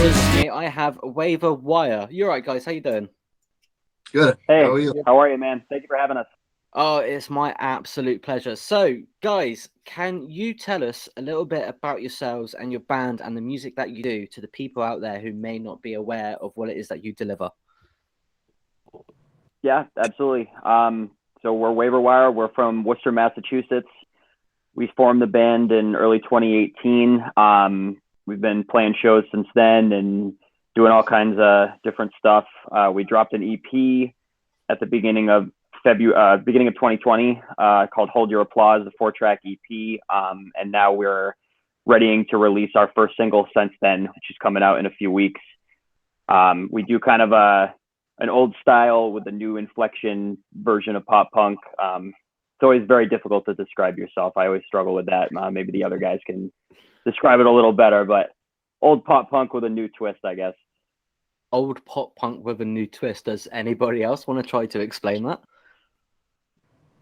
with me, I have Waiver Wire. You alright, guys? How you doing? Good. Hey, How are you? how are you, man? Thank you for having us. Oh, it's my absolute pleasure. So, guys, can you tell us a little bit about yourselves and your band and the music that you do to the people out there who may not be aware of what it is that you deliver? Yeah, absolutely. So we're Waiver Wire. We're from Worcester, Massachusetts. We formed the band in early 2018. We've been playing shows since then and doing all kinds of different stuff. We dropped an EP at the beginning of beginning of 2020 called Hold Your Applause, the 4-track EP. And now we're readying to release our first single since then, which is coming out in a few weeks. We do kind of an old style with a new inflection version of pop punk. It's always very difficult to describe yourself. I always struggle with that. Maybe the other guys can describe it a little better, but old pop punk with a new twist, I guess. Old pop punk with a new twist. Does anybody else want to try to explain that?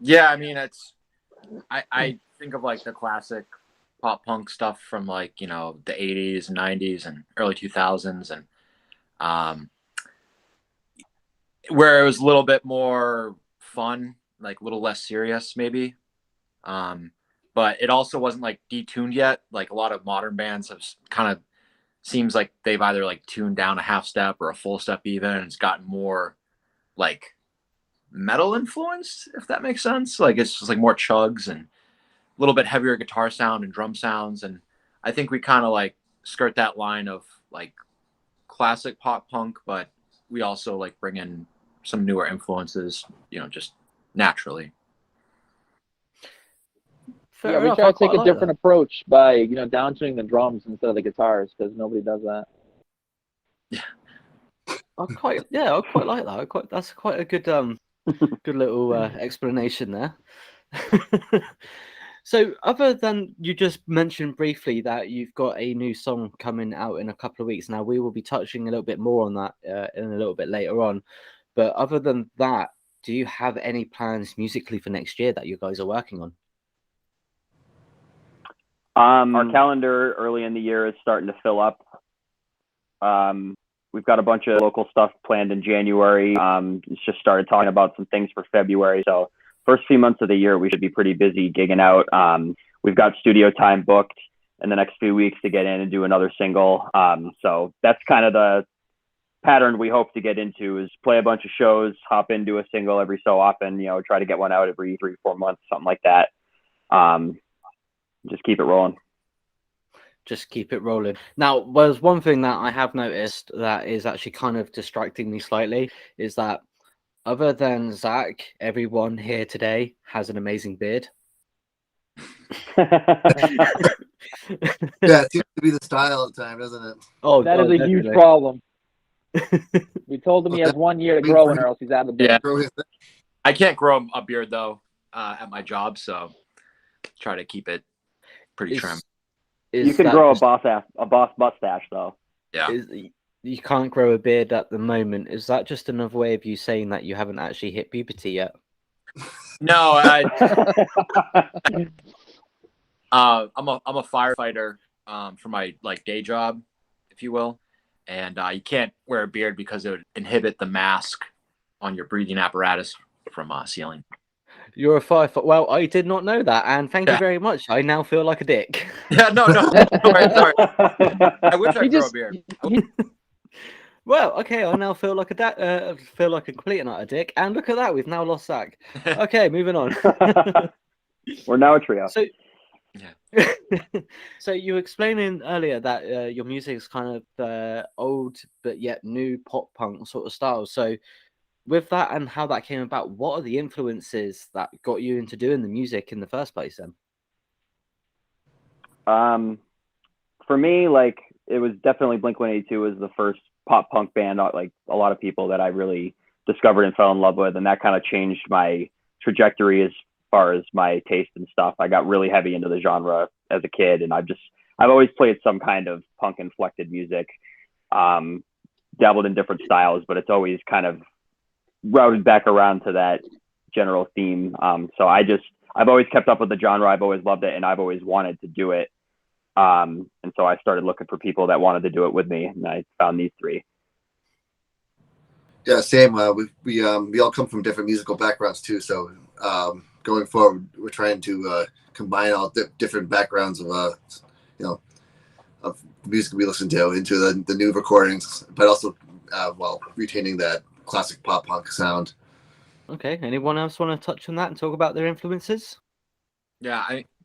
Yeah, I mean, I think of like the classic pop punk stuff from like, the 80s, 90s, and early 2000s, and where it was a little bit more fun, like a little less serious maybe. But it also wasn't like detuned yet. Like a lot of modern bands have kind of seems like they've either like tuned down a half step or a full step even, and it's gotten more like metal influenced, if that makes sense. Like it's just like more chugs and a little bit heavier guitar sound and drum sounds. And I think we kind of like skirt that line of like classic pop punk, but we also like bring in some newer influences, just naturally. Fair Yeah, we enough. try I to take quite a like different that. approach by, downtuning the drums instead of the guitars because nobody does that. I quite like that. That's quite a good good little explanation there. So, other than you just mentioned briefly that you've got a new song coming out in a couple of weeks, now we will be touching a little bit more on that in a little bit later on. But other than that, do you have any plans musically for next year that you guys are working on? Our calendar early in the year is starting to fill up. We've got a bunch of local stuff planned in January. It's just started talking about some things for February. So first few months of the year, we should be pretty busy gigging out. We've got studio time booked in the next few weeks to get in and do another single. So that's kind of the pattern we hope to get into, is play a bunch of shows, hop into a single every so often, try to get one out every 3-4 months, something like that. Just keep it rolling. Just keep it rolling. Now, there's one thing that I have noticed that is actually kind of distracting me slightly, is that other than Zach, everyone here today has an amazing beard. Yeah, it seems to be the style at the time, doesn't it? Oh, That is a huge problem. We told him he has 1 year to grow it, or else he's out of the Yeah. Grow his- I can't grow a beard though at my job, so try to keep it pretty trim. You can grow a boss mustache though. Yeah. You can't grow a beard at the moment. Is that just another way of you saying that you haven't actually hit puberty yet? No, I'm a firefighter for my like day job, if you will, and you can't wear a beard because it would inhibit the mask on your breathing apparatus from sealing. You're a firefighter. Well, I did not know that, and thank you very much. I now feel like a dick. Yeah, no, sorry. I wish I grew a beard. Well, okay, I now feel like feel like a complete and utter dick, and look at that, we've now lost Zach. Okay, moving on. We're now a trio. So, yeah. So you were explaining earlier that your music is kind of old but yet new pop punk sort of style. So with that and how that came about, what are the influences that got you into doing the music in the first place then? For me, like, it was definitely Blink-182 was the first pop punk band, like a lot of people, that I really discovered and fell in love with, and that kind of changed my trajectory as far as my taste and stuff. I got really heavy into the genre as a kid, and I've always played some kind of punk inflected music, dabbled in different styles, but it's always kind of routed back around to that general theme. So I've always kept up with the genre. I've always loved it, and I've always wanted to do it. And so I started looking for people that wanted to do it with me, and I found these three. Yeah, same. We all come from different musical backgrounds too. So going forward, we're trying to combine all different backgrounds of of the music we listen to into the new recordings, but also while retaining that classic pop punk sound. Okay. Anyone else want to touch on that and talk about their influences? Yeah,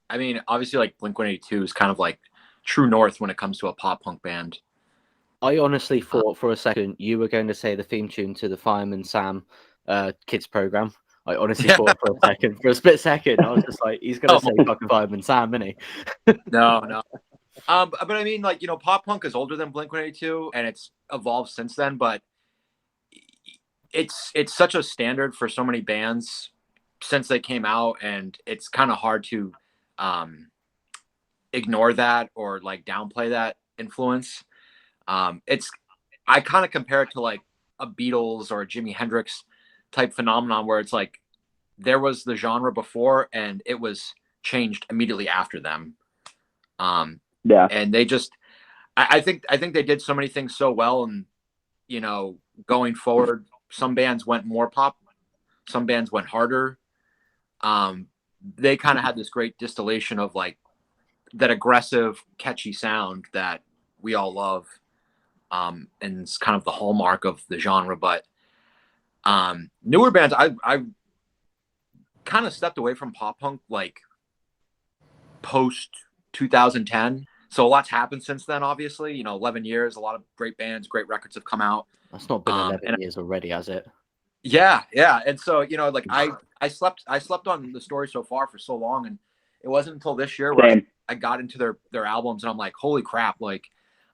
I mean, obviously, like Blink-182 is kind of like true north when it comes to a pop punk band. I honestly thought for a second you were going to say the theme tune to the Fireman Sam kids program. I honestly thought for a split second, I was just like, he's going to say fucking Fireman Sam, isn't he? No. But I mean, like, pop punk is older than Blink-182, and it's evolved since then. But it's such a standard for so many bands since they came out, and it's kind of hard to ignore that or like downplay that influence. I kind of compare it to like a Beatles or a Jimi Hendrix type phenomenon where it's like there was the genre before and it was changed immediately after them. And they just, I think they did so many things so well, and going forward, some bands went more pop, some bands went harder. They kind of had this great distillation of like that aggressive, catchy sound that we all love. And it's kind of the hallmark of the genre. But newer bands, I kind of stepped away from pop punk like post 2010. So a lot's happened since then, obviously. 11 years, a lot of great bands, great records have come out. That's not been 11 years already, has it? Yeah. And so, like I slept on the Story So Far for so long, and it wasn't until this year where I got into their albums, and I'm like, holy crap, like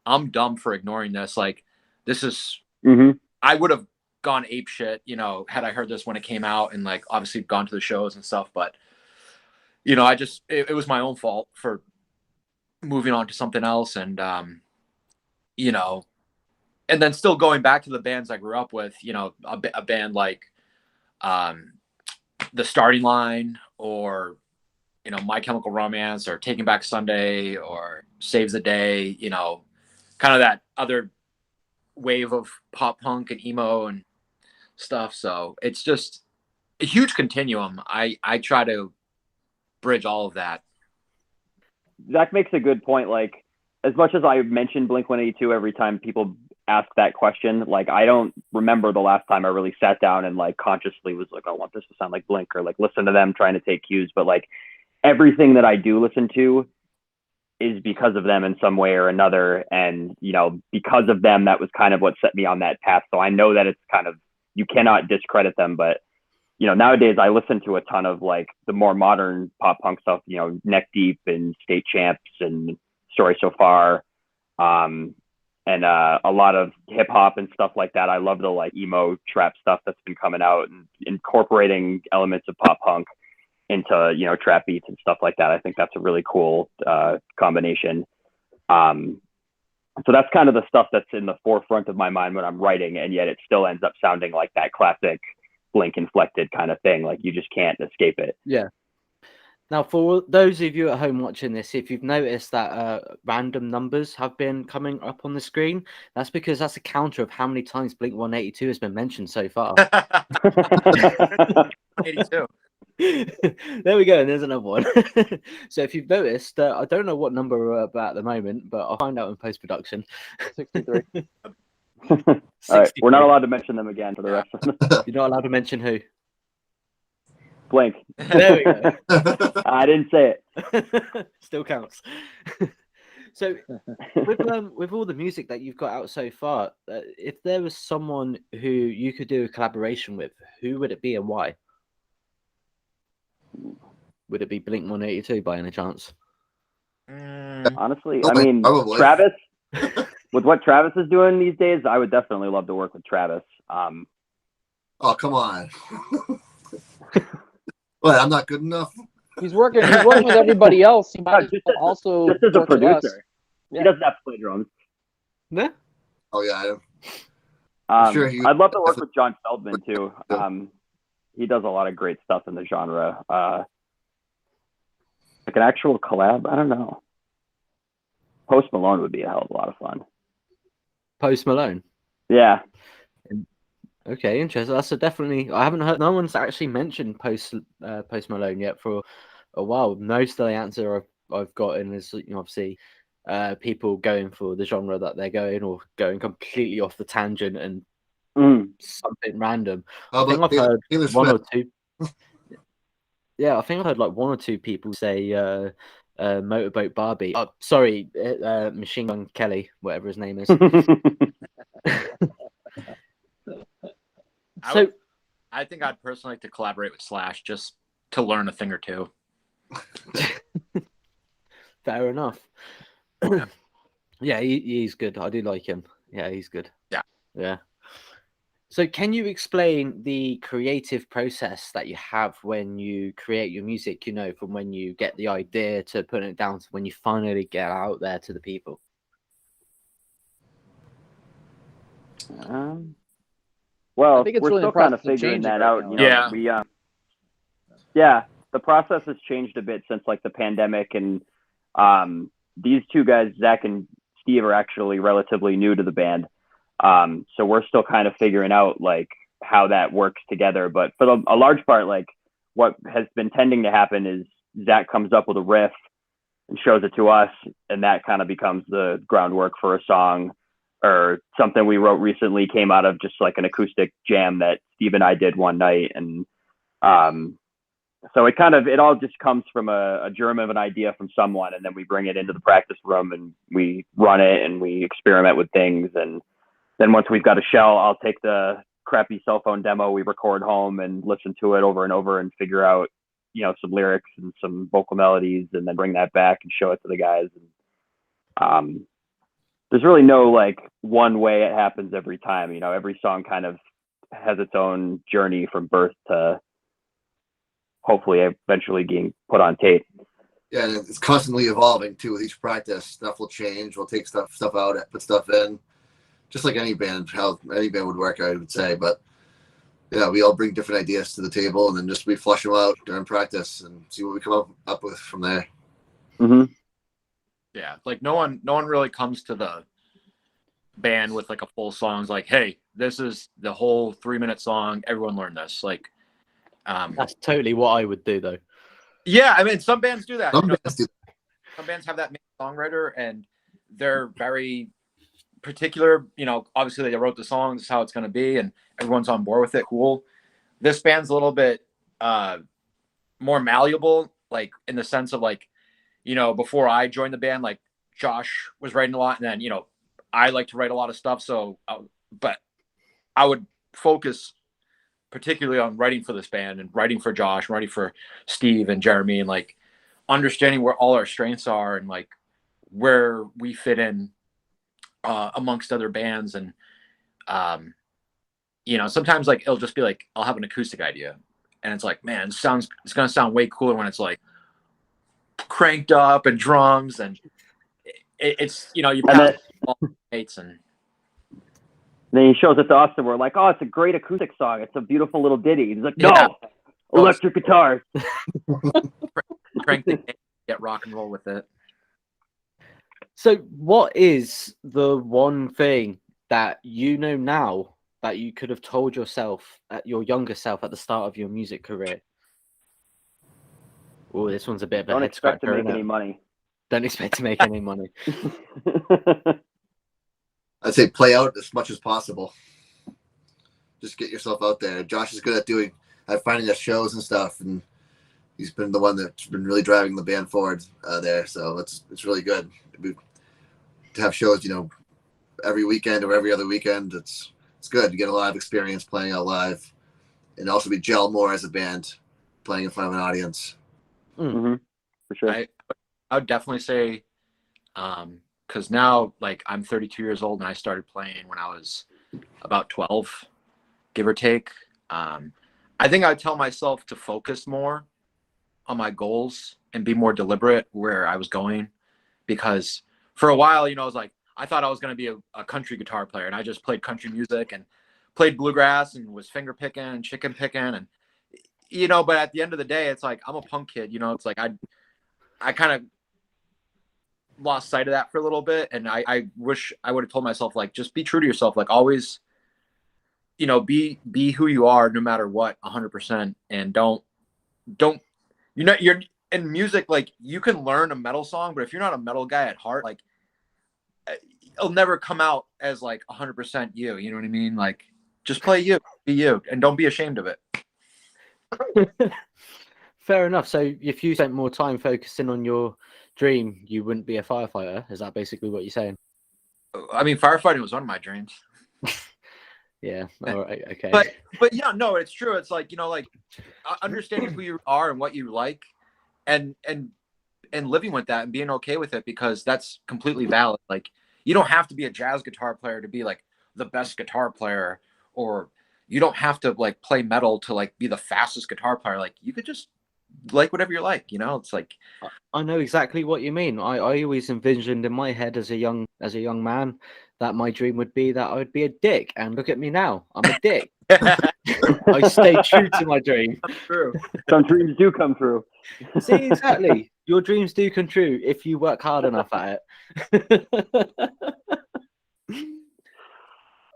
I'm dumb for ignoring this. Like this is, I would have gone ape shit, had I heard this when it came out, and like obviously gone to the shows and stuff. But, it was my own fault for moving on to something else. And, and then still going back to the bands I grew up with, a band like The Starting Line, or, My Chemical Romance, or Taking Back Sunday, or Saves the Day, kind of that other wave of pop punk and emo and stuff. So it's just a huge continuum. I try to bridge all of that. Zach makes a good point. Like, as much as I mention Blink-182 every time people ask that question, like I don't remember the last time I really sat down and like consciously was like, I want this to sound like Blink, or like listen to them trying to take cues. But like everything that I do listen to is because of them in some way or another. And, because of them, that was kind of what set me on that path. So I know that it's kind of, you cannot discredit them, but nowadays I listen to a ton of like the more modern pop punk stuff, Neck Deep and State Champs and Story So Far. And a lot of hip hop and stuff like that. I love the like emo trap stuff that's been coming out and incorporating elements of pop punk into, trap beats and stuff like that. I think that's a really cool combination. So that's kind of the stuff that's in the forefront of my mind when I'm writing, and yet it still ends up sounding like that classic Blink inflected kind of thing. Like you just can't escape it. Yeah. Now, for those of you at home watching this, if you've noticed that random numbers have been coming up on the screen, that's because that's a counter of how many times Blink-182 has been mentioned so far. 82. There we go, and there's another one. So if you've noticed, I don't know what number we're about at the moment, but I'll find out in post-production. 63. All right, we're not allowed to mention them again for the rest of them. You're not allowed to mention who? Blink. There we go. I didn't say it. Still counts. So with all the music that you've got out so far, if there was someone who you could do a collaboration with, who would it be and why? Would it be Blink-182 by any chance? Honestly, I mean, probably. Travis, with what Travis is doing these days, I would definitely love to work with Travis. Oh, come on. What, I'm not good enough? He's working with everybody else. He might also just as a producer. Yeah. He doesn't have to play drums. No? Oh, yeah, I am. Sure, I'd love to work with John Feldman, too. He does a lot of great stuff in the genre. Like an actual collab, I don't know. Post Malone would be a hell of a lot of fun. Post Malone. Yeah. Okay, interesting. That's definitely. I haven't heard. No one's actually mentioned Post Malone yet for a while. Most of the answer I've gotten is, obviously, people going for the genre that they're going, or going completely off the tangent and something random. How I think about I've heard Taylor one Swift? or two. Yeah, I think I've heard like one or two people say Motorboat Barbie. Sorry, Machine Gun Kelly, whatever his name is. So I think I'd personally like to collaborate with Slash just to learn a thing or two. Fair enough. Yeah. Yeah, he's good. I do like him. Yeah, he's good. Yeah. So can you explain the creative process that you have when you create your music, from when you get the idea to putting it down to when you finally get out there to the people? Well, I think it's we're really still the kind of process of figuring changing that right out. now. The process has changed a bit since like the pandemic, and these two guys, Zach and Steve, are actually relatively new to the band. So we're still kind of figuring out like how that works together. But for a large part, like what has been tending to happen is Zach comes up with a riff and shows it to us, and that kind of becomes the groundwork for a song. Or something we wrote recently came out of just like an acoustic jam that Steve and I did one night. And so it all just comes from a germ of an idea from someone, and then we bring it into the practice room and we run it and we experiment with things. And then once we've got a shell, I'll take the crappy cell phone demo we record home and listen to it over and over and figure out, some lyrics and some vocal melodies, and then bring that back and show it to the guys. And there's really no like one way it happens every time. Every song kind of has its own journey from birth to hopefully eventually getting put on tape. Yeah, and it's constantly evolving too. With each practice, stuff will change. We'll take stuff out, put stuff in, just like any band, how any band would work, I would say. But yeah, we all bring different ideas to the table, and then just we flush them out during practice and see what we come up with from there. Mm-hmm. Yeah, like no one really comes to the band with like a full song. It's like, hey, this is the whole 3-minute song. Everyone learn this. Like, that's totally what I would do, though. Yeah, I mean, some bands do that. Some bands do. Some bands have that main songwriter, and they're very particular. Obviously they wrote the song. This is how it's going to be, and everyone's on board with it. Cool. This band's a little bit more malleable, like in the sense of like, before I joined the band, like Josh was writing a lot, and then I like to write a lot of stuff. So, but I would focus particularly on writing for this band and writing for Josh, writing for Steve and Jeremy, and like understanding where all our strengths are and like where we fit in amongst other bands. And sometimes like it'll just be like I'll have an acoustic idea, and it's like, man, it's gonna sound way cooler when it's like cranked up and drums, and it's you pass all the mates, and then he shows it to us and we're like, oh, it's a great acoustic song. It's a beautiful little ditty. He's like, no, Yeah. electric guitars. Crank the game, get rock and roll with it. So what is the one thing that now that you could have told yourself at your younger self at the start of your music career? Oh, this one's a bit of a Don't head expect scratcher. to make any money. Don't expect to make any money. I'd say play out as much as possible. Just get yourself out there. Josh is good at finding us shows and stuff, and he's been the one that's been really driving the band forward there. So it's really good to have shows, every weekend or every other weekend. It's good. You get a lot of experience playing out live, and also we gel more as a band playing in front of an audience. Mm-hmm. For sure. I would definitely say, because now like I'm 32 years old and I started playing when I was about 12, give or take. I think I'd tell myself to focus more on my goals and be more deliberate where I was going, because for a while, I was like, I thought I was going to be a country guitar player, and I just played country music and played bluegrass and was finger picking and chicken picking, and but at the end of the day, it's like I'm a punk kid. It's like I kind of lost sight of that for a little bit. And I wish I would have told myself, like, just be true to yourself. Like, always, be who you are no matter what, 100%. And don't, you're in music, like, you can learn a metal song, but if you're not a metal guy at heart, like, it'll never come out as like 100% you. You know what I mean? Like, just play you, be you, and don't be ashamed of it. Fair enough. So if you spent more time focusing on your dream, you wouldn't be a firefighter. Is that basically what you're saying? I mean, firefighting was one of my dreams. Yeah. All right. Okay. But yeah, no, it's true. It's like, like understanding who you are and what you like, and living with that and being okay with it, because that's completely valid. Like, you don't have to be a jazz guitar player to be like the best guitar player, or you don't have to like play metal to like be the fastest guitar player. Like, you could just like whatever you like, it's like, I know exactly what you mean. I always envisioned in my head as a young man that my dream would be that I would be a dick, and look at me now, I'm a dick. I stay true to my dream. True. Some dreams do come true. See, exactly. Your dreams do come true if you work hard enough at it.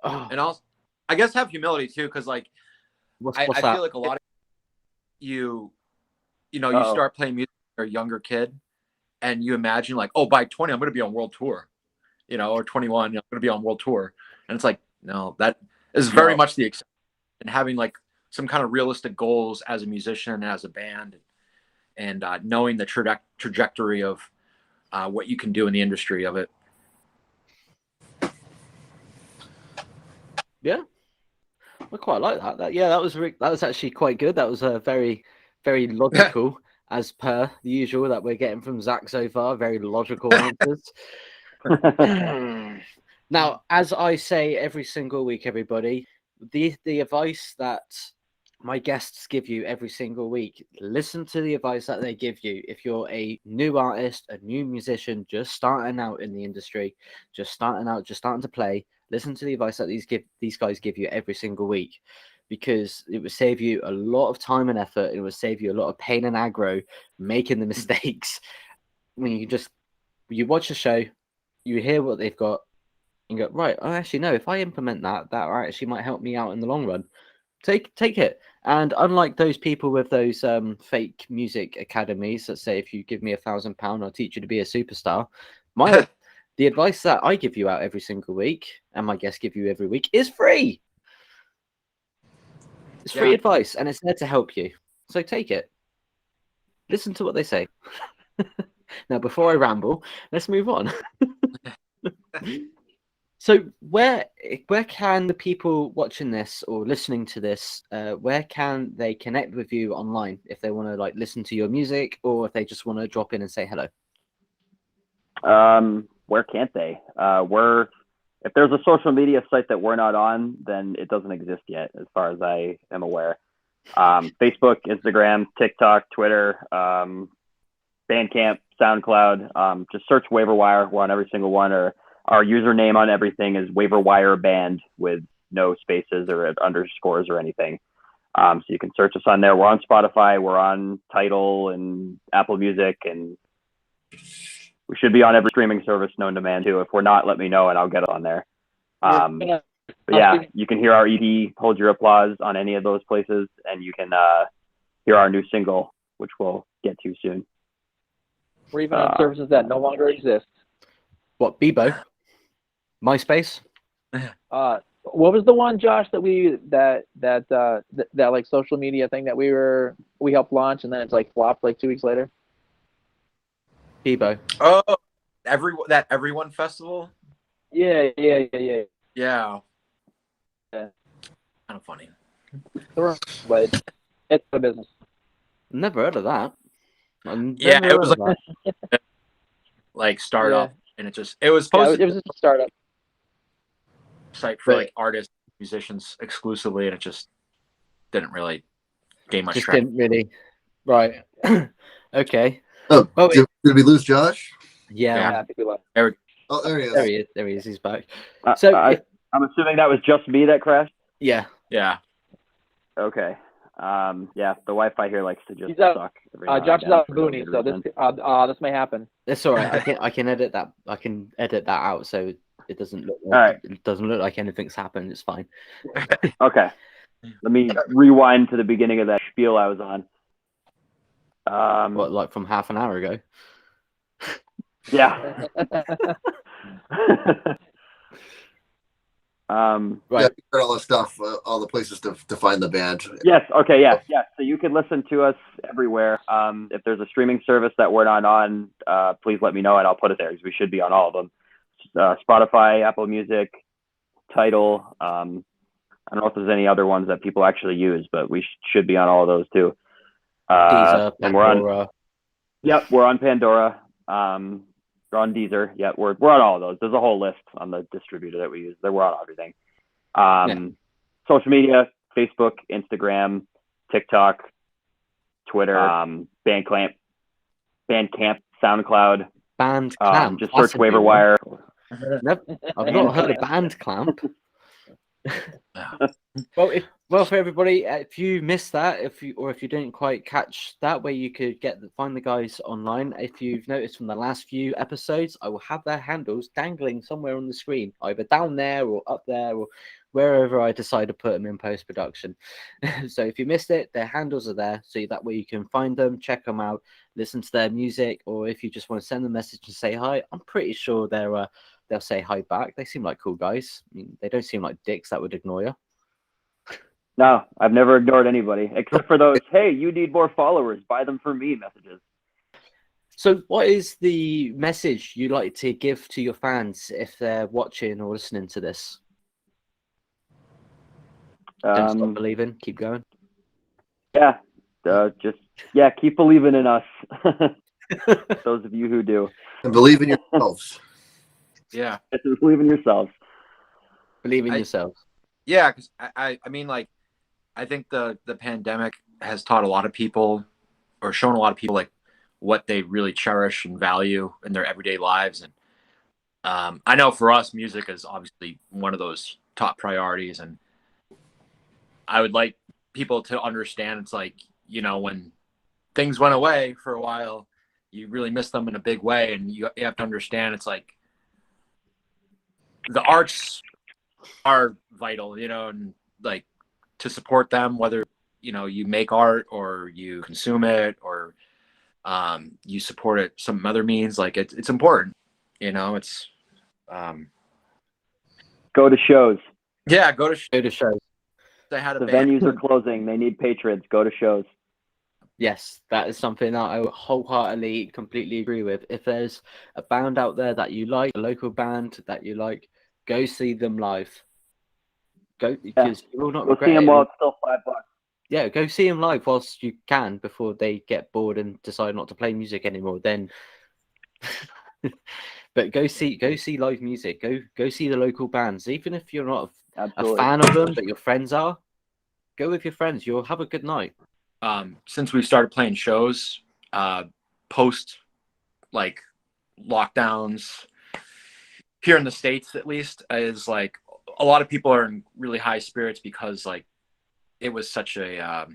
Oh, And also, I guess, have humility too, because like what's I that? feel like a lot of you start playing music when you're a younger kid, and you imagine like, oh, by 20 I'm going to be on world tour, or 21 I'm going to be on world tour, and it's like, no, that is very much the exception. And having like some kind of realistic goals as a musician and as a band, and knowing the trajectory of what you can do in the industry of it. Yeah, I quite like that. That was actually quite good. That was a very, very logical, as per the usual that we're getting from Zach so far. Very logical answers. Now, as I say every single week, everybody, the advice that my guests give you every single week, listen to the advice that they give you. If you're a new artist, a new musician, just starting out in the industry, just starting to play, listen to the advice that these guys give you every single week, because it will save you a lot of time and effort. It will save you a lot of pain and aggro making the mistakes. I mean, you watch a show, you hear what they've got, and go, right, I actually know if I implement that actually might help me out in the long run. Take it. And unlike those people with those fake music academies that say, if you give me £1,000, I'll teach you to be a superstar, the advice that I give you out every single week, and my guests give you every week, is free. It's free advice, and it's there to help you. So take it. Listen to what they say. Now, before I ramble, let's move on. So where can the people watching this or listening to this, where can they connect with you online if they want to like listen to your music, or if they just want to drop in and say hello? Where can't they? If there's a social media site that we're not on, then it doesn't exist yet, as far as I am aware. Facebook, Instagram, TikTok, Twitter, Bandcamp, SoundCloud. Just search Waiver Wire. We're on every single one. Or our username on everything is Waiver Wire Band, with no spaces or underscores or anything. So you can search us on there. We're on Spotify. We're on Tidal and Apple Music, and we should be on every streaming service known to man too. If we're not, let me know and I'll get it on there. But yeah, you can hear our EP, Hold Your Applause, on any of those places, and you can hear our new single, which we'll get to soon. We're even on services that no longer exist. What, Bebo? MySpace? What was the one, Josh, that that like social media thing that we helped launch, and then it's like flopped like 2 weeks later? Bebo. Oh, Everyone Festival? Yeah. Yeah. Kind of funny. But it's a business. Never heard of that. Yeah, it was like startup, and it was posted. It was just a startup site for like artists, musicians exclusively, and it just didn't really gain much traction. Didn't really. Right. Okay. Oh, did we lose Josh? Yeah. I think we left. Oh, there he is. There he is. He's back. So I'm assuming that was just me that crashed. Yeah. Yeah. Okay. Yeah, the Wi-Fi here likes to just He's out- suck. Every now and Josh is again out for no boony, good so reason. this may happen. That's all right. I can edit that. I can edit that out so it doesn't look like, All right. it doesn't look like anything's happened. It's fine. Okay. Let me rewind to the beginning of that spiel I was on. What, like from half an hour ago? Yeah. Right. Yeah, you heard all the stuff, all the places to find the band. Yes. Okay. Yeah. Yeah. So you can listen to us everywhere. If there's a streaming service that we're not on, please let me know and I'll put it there because we should be on all of them. Spotify, Apple Music, Tidal. I don't know if there's any other ones that people actually use, but we should be on all of those too. Deezer, And we're on. Pandora. Yep, we're on Pandora. We're on Deezer. Yep, we're on all of those. There's a whole list on the distributor that we use. We're on everything. Social media: Facebook, Instagram, TikTok, Twitter, Bandcamp, SoundCloud. Bandcamp. Just search That's a Waiver new one. Wire. Nope, I've not heard of Bandcamp. Well, for everybody, if you missed that, if you didn't quite catch that, where you could find the guys online. If you've noticed from the last few episodes, I will have their handles dangling somewhere on the screen, either down there or up there or wherever I decide to put them in post production. So if you missed it, their handles are there, so that way you can find them, check them out, listen to their music, or if you just want to send them a message and say hi, I'm pretty sure they'll say hi back. They seem like cool guys. I mean, they don't seem like dicks that would ignore you. No, I've never ignored anybody except for those, hey, you need more followers, buy them for me messages. So what is the message you like to give to your fans if they're watching or listening to this? Don't stop believing, keep going. Yeah, keep believing in us. Those of you who do. And believe in yourselves. Yeah. Believe in yourselves. Believe in yourselves. Yeah, because I mean, like, I think the pandemic has taught a lot of people, or shown a lot of people, like, what they really cherish and value in their everyday lives. And I know for us, music is obviously one of those top priorities. And I would like people to understand, it's like, you know, when things went away for a while, you really miss them in a big way. And you have to understand, it's like the arts are vital, you know, and like to support them, whether, you know, you make art or you consume it or you support it some other means, like it's important, you know. It's go to shows. Yeah, go to shows. They had the venues are closing. They need patrons. Go to shows. Yes, that is something that I wholeheartedly, completely agree with. If there's a band out there that you like, a local band that you like, go see them live. Go, because you will not regret see them it. while it's still $5. Yeah, go see them live whilst you can before they get bored and decide not to play music anymore. Then, but go see live music. Go see the local bands, even if you're not a fan of them, but your friends are. Go with your friends. You'll have a good night. Since we started playing shows, post like lockdowns here in the States, at least, is like a lot of people are in really high spirits because like it was such a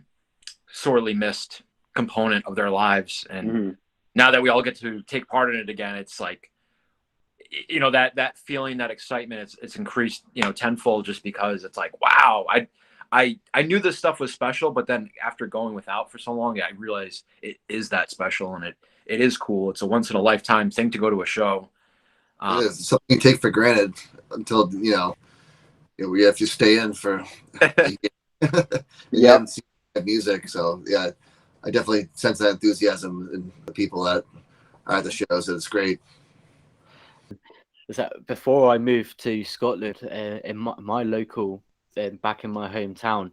sorely missed component of their lives. And now that we all get to take part in it again, it's like, you know, that feeling, that excitement, it's increased, you know, tenfold, just because it's like, wow, I knew this stuff was special, but then after going without for so long, I realized it is that special, and it is cool. It's a once in a lifetime thing to go to a show. It is something you take for granted until we have to stay in for music. So yeah, I definitely sense that enthusiasm in the people that are at the shows. It's great. Is that before I moved to Scotland, in my local, back in my hometown,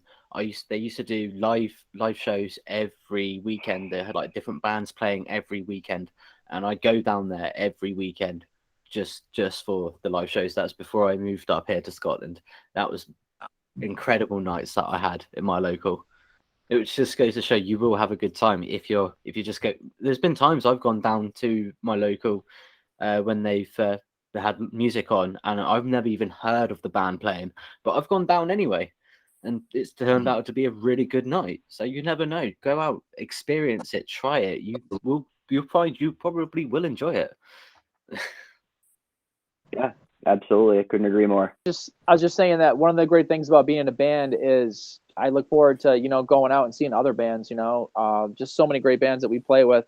they used to do live shows every weekend. They had like different bands playing every weekend, and I'd go down there every weekend just for the live shows. That's before I moved up here to Scotland. That was incredible nights that I had in my local. It just goes to show you will have a good time if you just go. There's been times I've gone down to my local when they've they had music on, and I've never even heard of the band playing, but I've gone down anyway. and it's turned out to be a really good night. So you never know. Go out, experience it, try it. You'll find you probably will enjoy it. Yeah, absolutely. I couldn't agree more. I was just saying that one of the great things about being in a band is I look forward to, going out and seeing other bands, just so many great bands that we play with,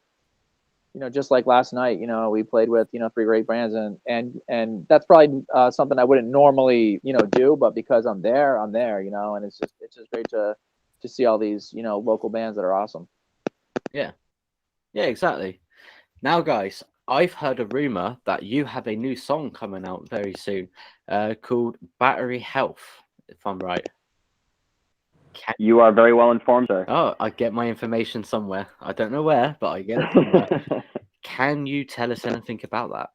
just like last night, we played with, 3 great bands, and that's probably something I wouldn't normally, do, but because I'm there, and it's just great to see all these, local bands that are awesome. Yeah, exactly. Now, guys, I've heard a rumor that you have a new song coming out very soon, called Battery Health, if I'm right. You are very well informed, sir. Oh, I get my information somewhere. I don't know where, but I get it somewhere. Can you tell us anything about that?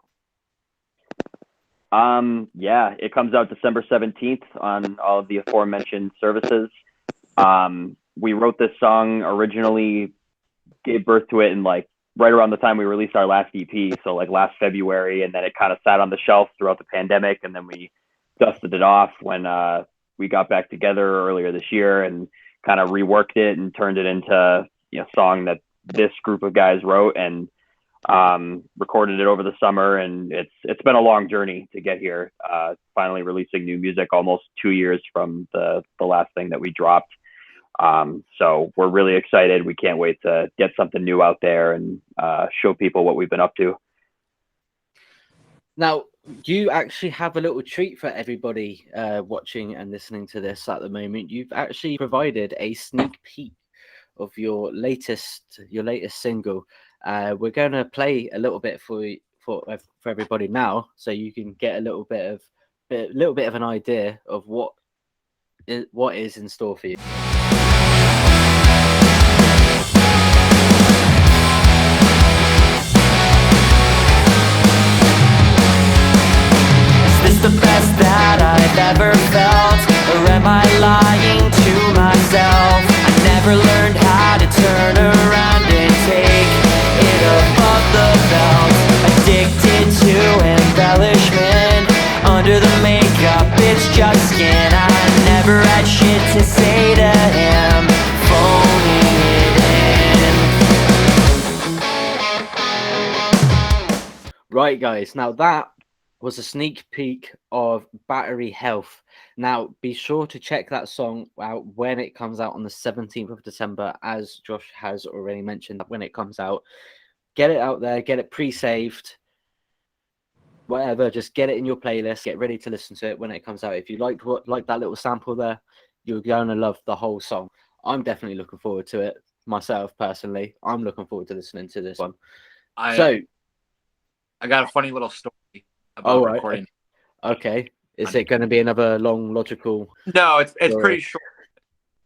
Yeah, it comes out December 17th on all of the aforementioned services. We wrote this song originally, gave birth to it in like right around the time we released our last EP, so like last February, and then it kind of sat on the shelf throughout the pandemic, and then we dusted it off when we got back together earlier this year and kind of reworked it and turned it into a song that this group of guys wrote, and recorded it over the summer. And it's been a long journey to get here, finally releasing new music almost 2 years from the last thing that we dropped. So we're really excited. We can't wait to get something new out there and show people what we've been up to. Now, you actually have a little treat for everybody watching and listening to this at the moment. You've actually provided a sneak peek of your latest single. We're going to play a little bit for everybody now, so you can get a little bit of an idea of what is in store for you. Is the best that I've ever felt, or am I lying to myself? I never learned how to turn around and take it above the belt. Addicted to embellishment, under the makeup it's just skin. I never had shit to say to him, phoning it in. Right, guys, now that was a sneak peek of Battery Health. Now, be sure to check that song out when it comes out on the 17th of December, as Josh has already mentioned. When it comes out, get it out there, get it pre-saved, whatever, just get it in your playlist, get ready to listen to it when it comes out. If you like that little sample there, you're going to love the whole song. I'm definitely looking forward to it myself, personally. I'm looking forward to listening to this one. I got a funny little story about recording. Okay. Is it going to be another long, logical? No, it's pretty short.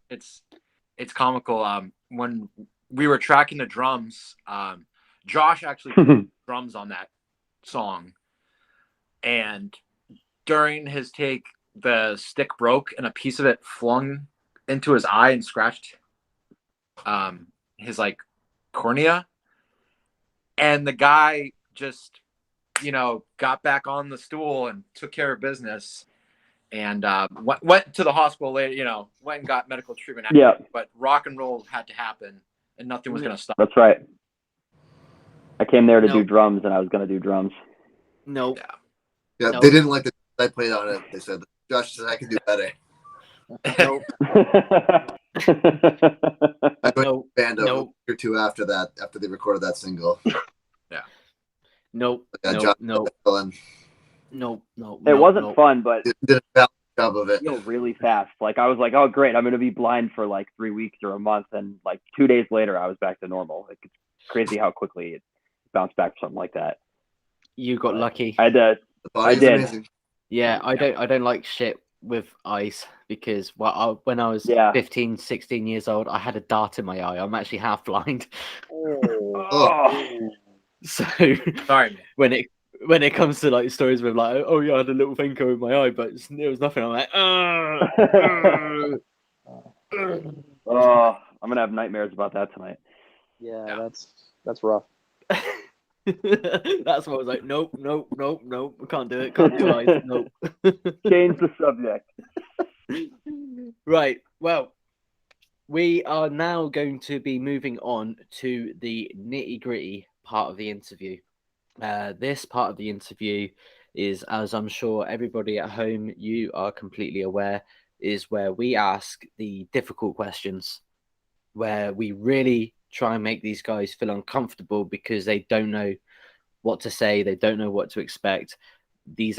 It's comical. When we were tracking the drums, Josh actually played drums on that song, and during his take, the stick broke and a piece of it flung into his eye and scratched his like cornea, and the guy just got back on the stool and took care of business, and went to the hospital later, went and got medical treatment. Yeah. But rock and roll had to happen, and nothing was going to stop. That's right. I came there to do drums, and I was going to do drums. No. Yeah, they didn't like the I played on it. They said, Josh said I can do better. Nope. I joined the band a week or two after that, after they recorded that single. Yeah. Nope. It wasn't fun, but did a bad job of it. Really fast. Like I was like, oh great, I'm gonna be blind for like 3 weeks or a month, and like 2 days later, I was back to normal. Like, it's crazy how quickly it bounced back for something like that. You got lucky. I did. Amazing. Yeah, I don't like shit with eyes because when I was 15, 16 years old, I had a dart in my eye. I'm actually half blind. So sorry, when it comes to like stories with like, oh yeah, I had a little thing go in my eye, but it was nothing. I'm like, I'm gonna have nightmares about that tonight. Yeah. That's rough. That's what I was like. Nope. I can't do it. Can't do eyes. Nope. Change the subject. Right. Well, we are now going to be moving on to the nitty-gritty part of the interview. This part of the interview is, as I'm sure everybody at home, you are completely aware, is where we ask the difficult questions, where we really try and make these guys feel uncomfortable because they don't know what to say, they don't know what to expect. These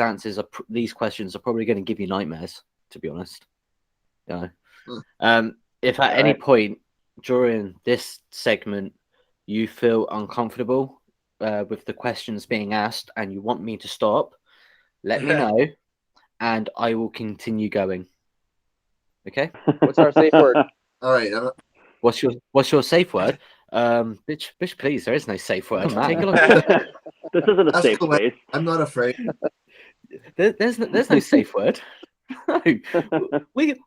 questions are probably going to give you nightmares, to be honest. You know? If at any point during this segment you feel uncomfortable with the questions being asked and you want me to stop, let me know and I will continue going. Okay? What's our safe word? All right. What's your safe word? Bitch, please, there is no safe word. Take a look. This isn't a safe space. I'm not afraid. There's no safe word. No.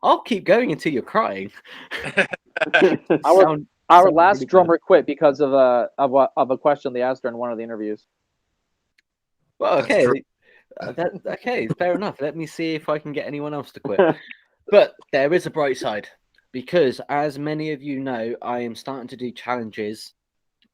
I'll keep going until you're crying. Our last really drummer quit because of a question they asked during one of the interviews. Well, okay. Okay, fair enough. Let me see if I can get anyone else to quit. But there is a bright side, because as many of you know, I am starting to do challenges,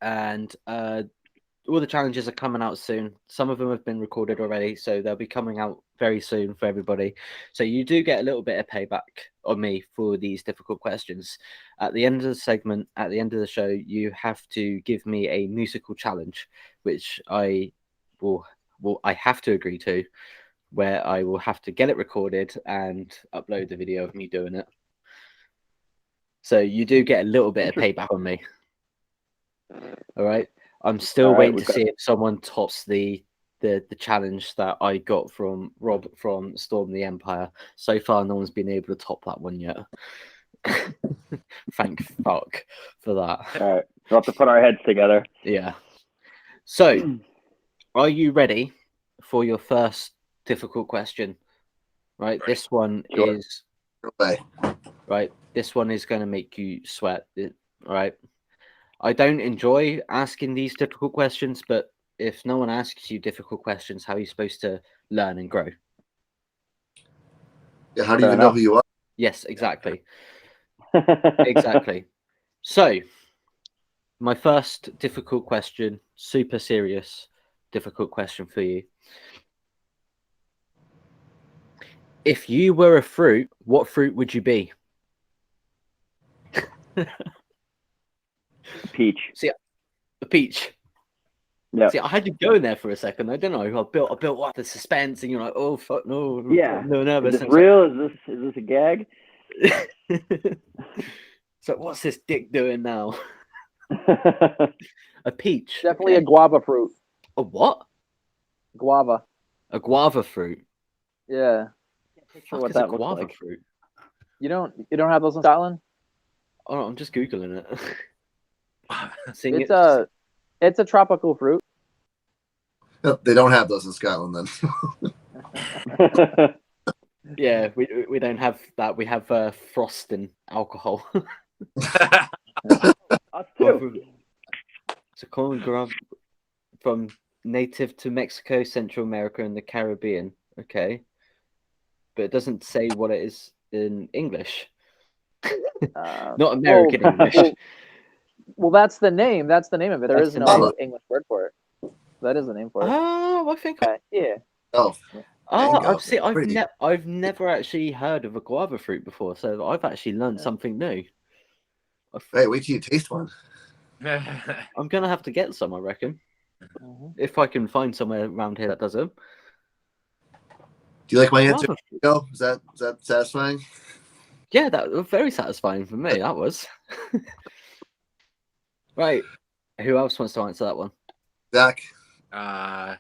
and all the challenges are coming out soon. Some of them have been recorded already, so they'll be coming out very soon for everybody. So you do get a little bit of payback on me for these difficult questions. At the end of the segment, at the end of the show, you have to give me a musical challenge, which I have to agree to, where I will have to get it recorded and upload the video of me doing it. So you do get a little bit of payback on me. All right. I'm still waiting to see if someone tops the challenge that I got from Rob from Storm the Empire. So far, no one's been able to top that one yet. Thank fuck for that. All right. We'll have to put our heads together. Yeah. So, are you ready for your first difficult question? Right. This one is... Right. This one is going to make you sweat. All right. I don't enjoy asking these difficult questions, but if no one asks you difficult questions, how are you supposed to learn and grow? Yeah, how do you even know who you are? Yes, exactly. Exactly. So, my first difficult question, super serious, difficult question for you. If you were a fruit, what fruit would you be? Peach. See, a peach. Yeah. See, I had you go in there for a second. I don't know. I built up the suspense, and you're like, "Oh fuck, no, yeah, no, nervous." Is this real? Is this a gag? So, what's this dick doing now? A peach. Definitely a guava fruit. A what? Guava. A guava fruit. Yeah. Sure what that looks like. Fruit. You don't have those in Scotland? Oh, no, I'm just googling it. It's a tropical fruit. They don't have those in Scotland then. Yeah, we don't have that. We have frost and alcohol. Us too. It's a common from native to Mexico, Central America, and the Caribbean. Okay, but it doesn't say what it is in English. Not American English. Well, that's the name. That's the name of it. There is no English word for it. That is the name for it. Oh, I think. Yeah. Oh. I've never actually heard of a guava fruit before, so I've actually learned something new. Hey, wait till you taste one. I'm gonna have to get some, I reckon, if I can find somewhere around here that does them. Do you like my answer? Is that satisfying? Yeah, that was very satisfying for me. That was. Right. Who else wants to answer that one? Zach. I'm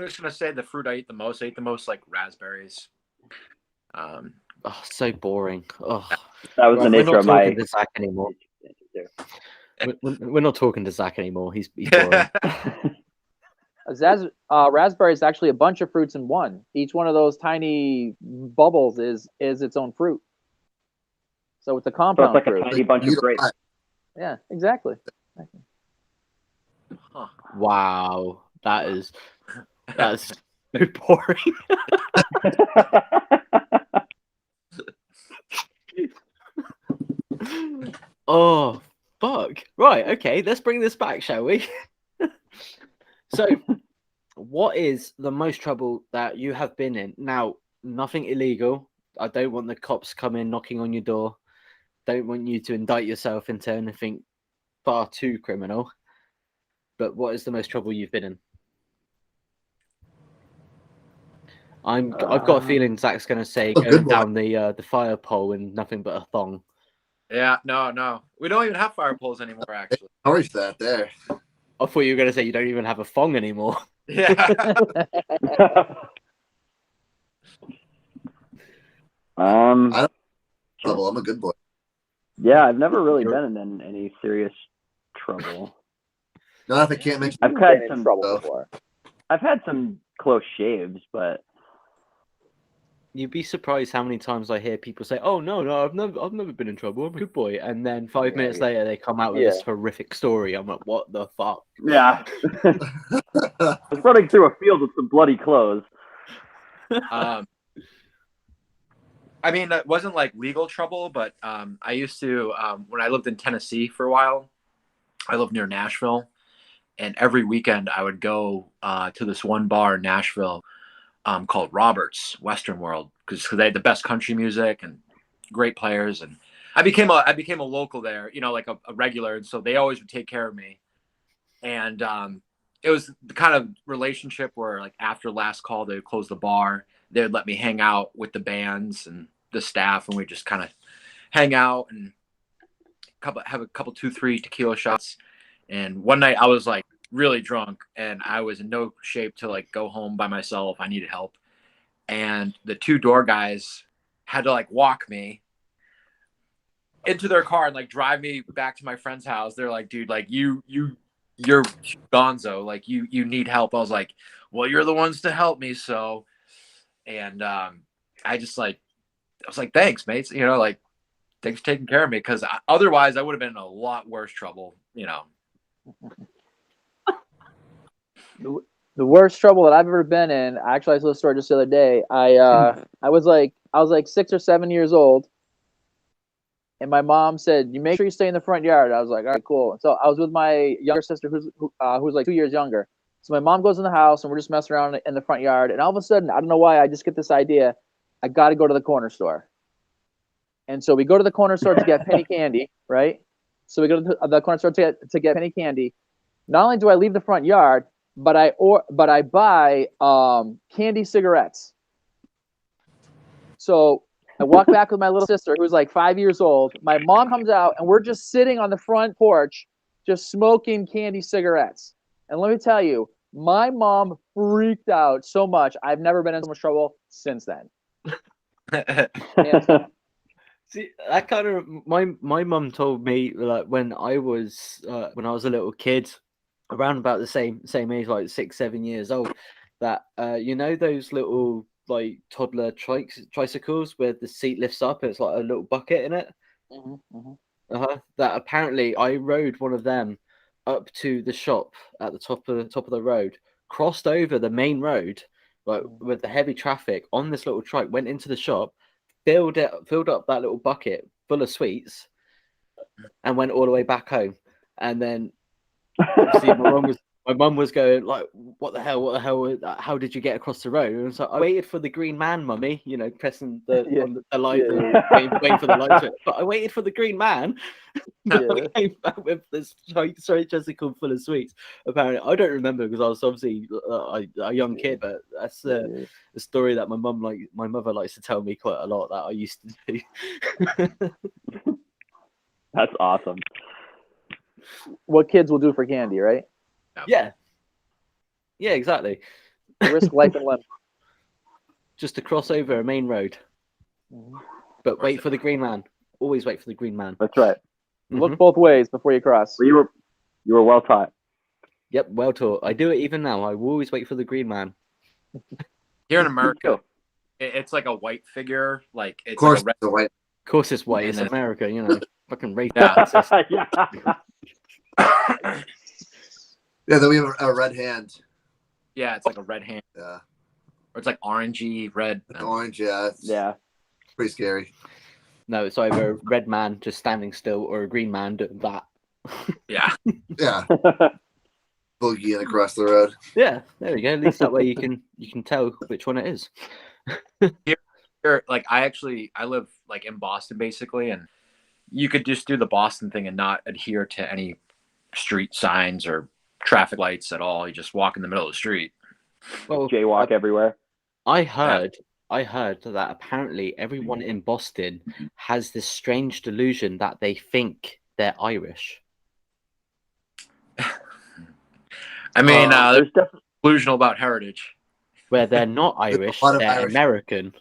just gonna say the fruit I eat the most. I eat the most like raspberries. Oh, so boring. Oh, that was the nature of my. Zach anymore. We're not talking to Zach anymore. He's boring. Raspberry is actually a bunch of fruits in one. Each one of those tiny bubbles is its own fruit. So it's a compound fruit. Like a tiny bunch of grapes. Yeah, exactly. Huh. Wow, that's so boring. Oh, fuck. Right, okay, let's bring this back, shall we? So, what is the most trouble that you have been in? Now, nothing illegal. I don't want the cops coming knocking on your door. Don't want you to indict yourself into anything far too criminal. But what is the most trouble you've been in? I've got a feeling Zach's going to say a going good down the fire pole in nothing but a thong. Yeah, no. We don't even have fire poles anymore, actually. Encourage that there. I thought you were going to say you don't even have a thong anymore. Yeah. Trouble. I'm a good boy. Yeah, I've never really been in any serious trouble. Not if I can't mention. I've had Been in some trouble before. I've had some close shaves, but You'd be surprised how many times I hear people say, "Oh no, I've never been in trouble. I'm a good boy," and then 5 minutes later they come out with this horrific story. I'm like, "What the fuck?" yeah. I was running through a field with some bloody clothes. I mean, it wasn't like legal trouble, but I used to, when I lived in Tennessee for a while, I lived near Nashville, and every weekend I would go to this one bar in Nashville called Robert's Western World because they had the best country music and great players, and I became a local there, like a regular, and so they always would take care of me, and it was the kind of relationship where like after last call they would close the bar, they would let me hang out with the bands and the staff, and we just kind of hang out and have a couple 2-3 tequila shots. And one night I was like really drunk and I was in no shape to like go home by myself. I needed help. And the two door guys had to like walk me into their car and like drive me back to my friend's house. They're like, dude, like you're gonzo. Like you need help. I was like, well, you're the ones to help me. So, and I was like, thanks, mates. Like, thanks for taking care of me. Cause otherwise I would have been in a lot worse trouble, The worst trouble that I've ever been in. Actually, I told a story just the other day. I was like 6 or 7 years old, and my mom said, "You make sure you stay in the front yard." I was like, "All right, cool." So I was with my younger sister, who's like 2 years younger. So my mom goes in the house, and we're just messing around in the front yard. And all of a sudden, I don't know why, I just get this idea. I got to go to the corner store. And so we go to the corner store to get penny candy, right? So we go to the corner store to get penny candy. Not only do I leave the front yard, but I buy candy cigarettes. So I walk back with my little sister, who's like 5 years old. My mom comes out, and we're just sitting on the front porch, just smoking candy cigarettes. And let me tell you, my mom freaked out so much. I've never been in so much trouble since then. See, that kind of my mum told me like when I was a little kid, around about the same age, like 6-7 years old, that those little like toddler tricycles where the seat lifts up and it's like a little bucket in it. That apparently I rode one of them up to the shop at the top of the road, crossed over the main road like with the heavy traffic on this little trike, went into the shop, filled up that little bucket full of sweets, and went all the way back home. And then obviously my mum was going like, what the hell, how did you get across the road? And so I waited for the green man, mummy, pressing the light, waiting for the light. But I waited for the green man. I came back with this tricycle full of sweets. Apparently, I don't remember because I was obviously a young kid, but that's the story that my mother likes to tell me quite a lot that I used to do. That's awesome. What kids will do for candy, right? Yeah, exactly. Risk life and limb. Just to cross over a main road. But wait for the green man. Always wait for the green man. That's right. Look both ways before you cross. Well, you were well taught. Yep, well taught. I do it even now. I will always wait for the green man. Here in America, it's like a white figure. Like it's Of course, like the white. Of course, it's white. It's America, fucking racist. Yeah, then we have a red hand. Yeah, it's like a red hand. Yeah. Or it's like orangey red. Orange, yeah. Yeah. Pretty scary. No, it's either a red man just standing still or a green man doing that. Yeah. Yeah, boogieing across the road. Yeah, there we go. At least that way you can tell which one it is. Here, like I live like in Boston basically, and you could just do the Boston thing and not adhere to any street signs or traffic lights at all. You just walk in the middle of the street. Well, Jaywalk everywhere. I heard that apparently everyone in Boston has this strange delusion that they think they're Irish. I mean, There's definitely delusional about heritage. Where they're not Irish, lot of they're Irish. American.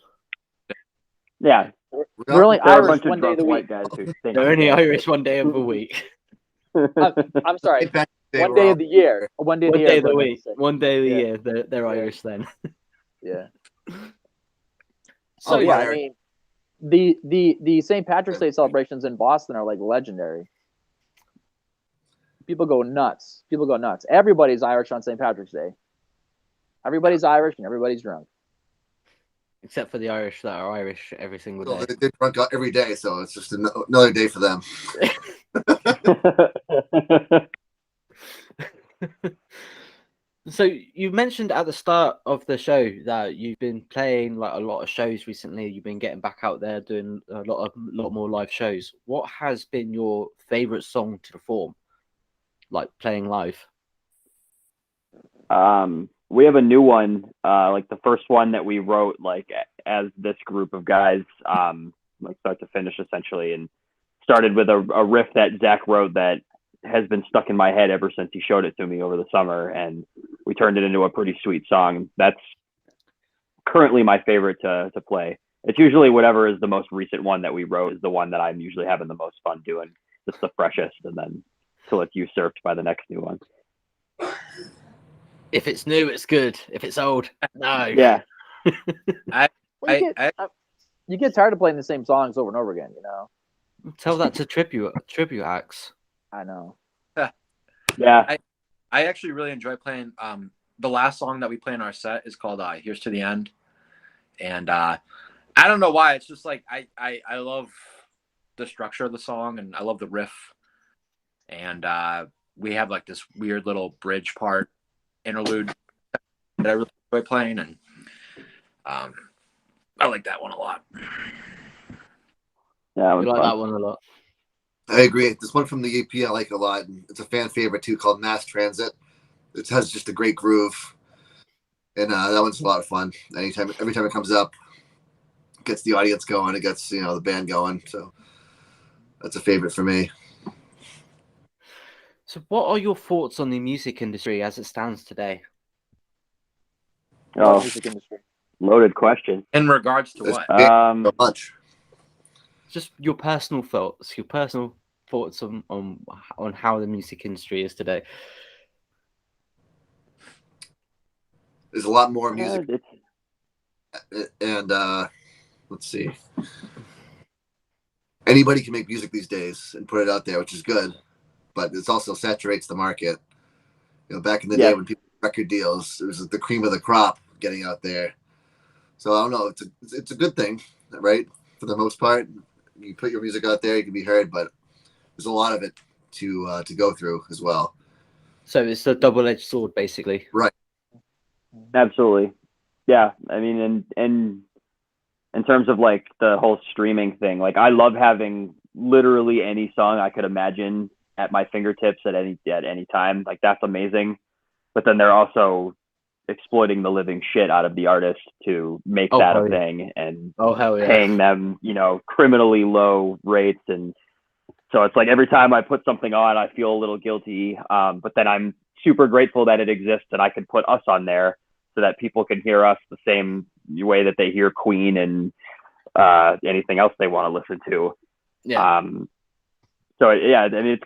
yeah. We're only There are a Irish bunch of one day of drunk the white week. guys who think They're only that. Irish one day of the week. I'm sorry. St. Patrick's Day, One we're day all- of the year. One day of One the day year. of the but week. One day of the Yeah. year, they're Yeah. Irish then. Yeah. Oh, So yeah, yeah. I mean, the St. Patrick's Day celebrations in Boston are like legendary. People go nuts. Everybody's Irish on St. Patrick's Day. Everybody's Irish and everybody's drunk. Except for the Irish that are Irish every single So day. they're drunk every day, so it's just another day for them. So you mentioned at the start of the show that you've been playing like a lot of shows recently. You've been getting back out there doing a lot more live shows. What has been your favorite song to perform, like playing live? We have a new one, like the first one that we wrote, like as this group of guys, like start to finish essentially, and started with a riff that Zach wrote that has been stuck in my head ever since he showed it to me over the summer, and we turned it into a pretty sweet song. That's currently my favorite to play. It's usually whatever is the most recent one that we wrote is the one that I'm usually having the most fun doing. It's the freshest, and then till it's usurped by the next new one. If it's new, it's good. If it's old, no. Yeah. You get tired of playing the same songs over and over again, you know. Tell that to tribute acts. I know. Yeah. I actually really enjoy playing. The last song that we play in our set is called "Here's to the End," and I don't know why. It's just like I love the structure of the song, and I love the riff, and we have like this weird little bridge part interlude that I really enjoy playing, and I like that one a lot. Yeah, I like that one a lot. I agree. This one from the EP I like a lot. And it's a fan favorite too, called Mass Transit. It has just a great groove, and that one's a lot of fun. Every time it comes up, it gets the audience going. It gets the band going. So that's a favorite for me. So, what are your thoughts on the music industry as it stands today? Oh, Music industry. loaded question. In regards to It's what? so much. Just your personal thoughts. On how the music industry is today. There's a lot more music, Yeah, and let's see. Anybody can make music these days and put it out there, which is good, but it also saturates the market. Back in the day when people had record deals, it was the cream of the crop getting out there. So I don't know. It's a good thing, right? For the most part, you put your music out there, you can be heard, but there's a lot of it to go through as well. So it's a double-edged sword, basically. Right. absolutely. Yeah. I mean, and in terms of like the whole streaming thing, like I love having literally any song I could imagine at my fingertips at any time. Like that's amazing. But then they're also exploiting the living shit out of the artist to make that a thing, and hell yeah. paying them, criminally low rates. And so it's like every time I put something on, I feel a little guilty. But then I'm super grateful that it exists and I can put us on there so that people can hear us the same way that they hear Queen and anything else they want to listen to. Yeah. So yeah, I mean,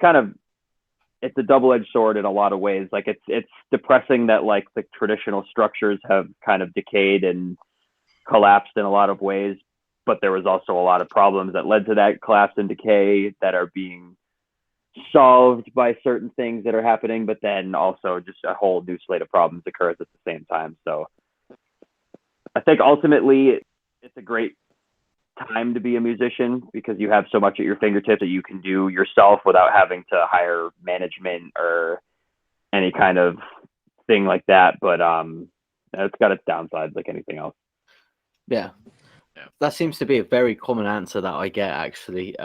it's a double-edged sword in a lot of ways. Like it's depressing that like the traditional structures have kind of decayed and collapsed in a lot of ways, but there was also a lot of problems that led to that collapse and decay that are being solved by certain things that are happening, but then also just a whole new slate of problems occurs at the same time. So I think ultimately it's a great time to be a musician because you have so much at your fingertips that you can do yourself without having to hire management or any kind of thing like that. But it's got its downsides like anything else. Yeah. That seems to be a very common answer that I get, actually.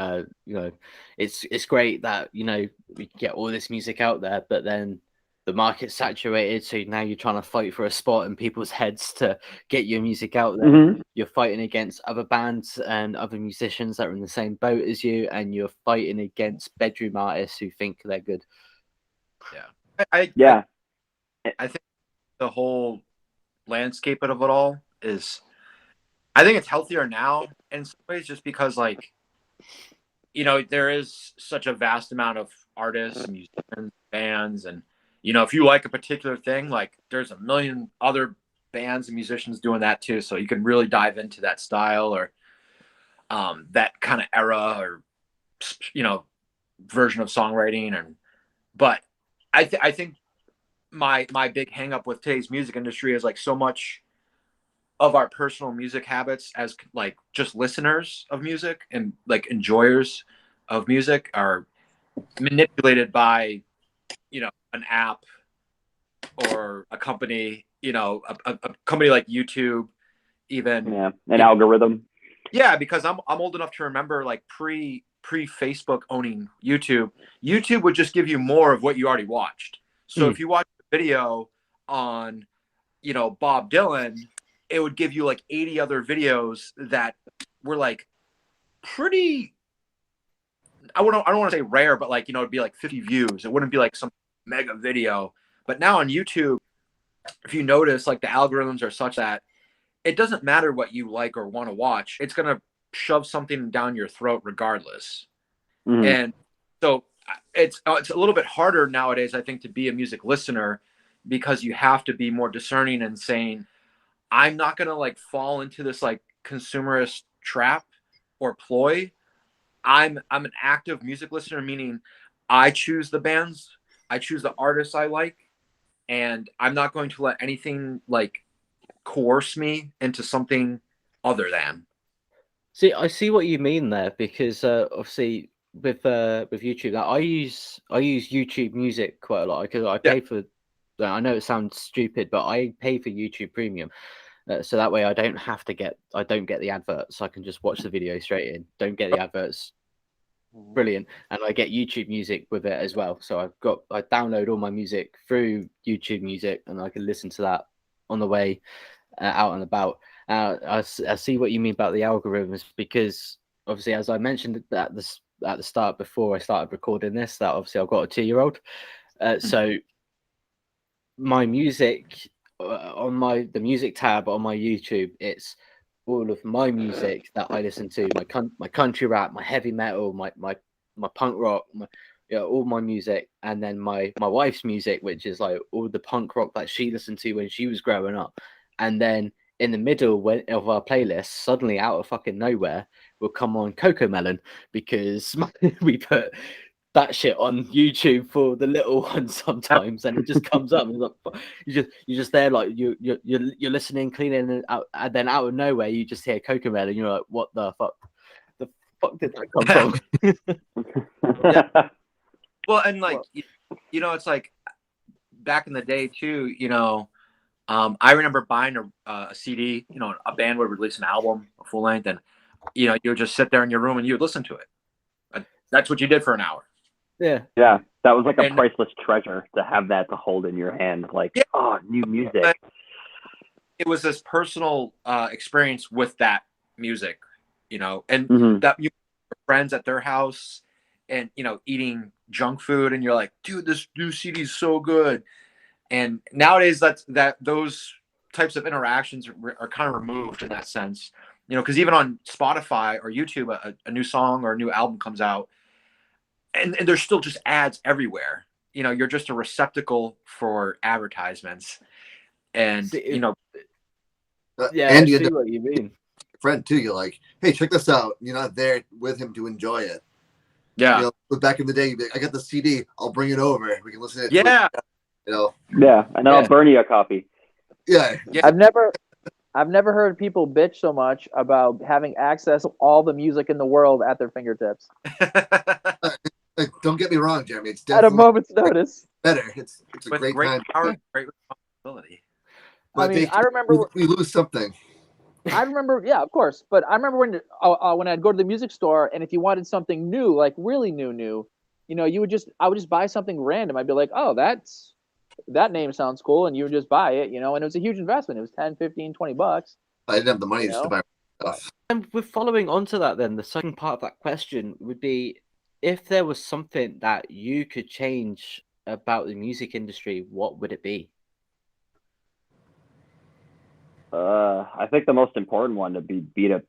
It's great that, we get all this music out there, but then the market's saturated, so now you're trying to fight for a spot in people's heads to get your music out there. Mm-hmm. You're fighting against other bands and other musicians that are in the same boat as you, and you're fighting against bedroom artists who think they're good. Yeah. I think the whole landscape of it all is, I think it's healthier now in some ways, just because there is such a vast amount of artists, musicians, bands, and if you like a particular thing, like there's a million other bands and musicians doing that too. So you can really dive into that style or that kind of era or version of songwriting. But I think my big hang up with today's music industry is like so much of our personal music habits as like just listeners of music and like enjoyers of music are manipulated by an app or a company, a company like YouTube, even an algorithm. Yeah, because I'm old enough to remember like pre Facebook owning YouTube would just give you more of what you already watched. So if you watch a video on Bob Dylan, it would give you like 80 other videos that were like pretty, I don't want to say rare, but like it'd be like 50 views. It wouldn't be like some mega video. But now on YouTube, if you notice, like the algorithms are such that it doesn't matter what you like or want to watch. It's going to shove something down your throat regardless. Mm-hmm. And so it's a little bit harder nowadays, I think, to be a music listener because you have to be more discerning and saying, I'm not going to like fall into this like consumerist trap or ploy. I'm an active music listener, meaning I choose the bands, I choose the artists I like, and I'm not going to let anything like coerce me into something other than. See, I see what you mean there, because obviously with YouTube, like, I use YouTube Music quite a lot because I pay for. I know it sounds stupid, but I pay for YouTube Premium, so that way I don't get the adverts. I can just watch the video straight in. Don't get the adverts. Brilliant. And I get YouTube Music with it as well. So I download all my music through YouTube Music, and I can listen to that on the way out and about. I see what you mean about the algorithms, because obviously, as I mentioned at the start before I started recording this, that obviously I've got a 2-year-old, so my music on the music tab on my YouTube, it's all of my music that I listen to, my country rap, my heavy metal, my punk rock, all my music, and then my wife's music, which is like all the punk rock that she listened to when she was growing up. And then in the middle of our playlist, suddenly out of fucking nowhere will come on Coco Melon, because we put that shit on YouTube for the little ones sometimes, and it just comes up. And like, you're just there, like you're listening, cleaning, and out, and then out of nowhere you just hear Coco Melon, and you're like, what the fuck? The fuck did that come from? Yeah. Well, and like it's like back in the day too. I remember buying a CD. A band would release an album, a full length, and you would just sit there in your room and you would listen to it. That's what you did for an hour. Yeah, that was like a priceless treasure to have that to hold in your hand. Like, new music. It was this personal experience with that music, and that you friends at their house, and eating junk food, and you're like, dude, this new CD is so good. And nowadays, those types of interactions are kind of removed in that sense, because even on Spotify or YouTube, a new song or a new album comes out, and there's still just ads everywhere. You're just a receptacle for advertisements, and yeah, and I see what you mean. Friend too, you're like, hey, check this out. You're not there with him to enjoy it. Yeah. But back in the day, I got the CD. I'll bring it over. We can listen to it. Yeah. Yeah, and then I'll burn you a copy. Yeah. I've never I've never heard people bitch so much about having access to all the music in the world at their fingertips Don't get me wrong, Jeremy. It's at a definitely moment's notice. better. It's a With great great time. power, great responsibility. I mean, I remember we lose something. yeah, of course. But I remember when I'd go to the music store, and if you wanted something new, like really new, you know, I would just buy something random. I'd be like, oh, that name sounds cool, and you would just buy it, you know, and it was a huge investment. It was 10, 15, $20. I didn't have the money You just to know? buy stuff. And with following on to that, then the second part of that question would be, if there was something that you could change about the music industry, what would it be? I think the most important one would be to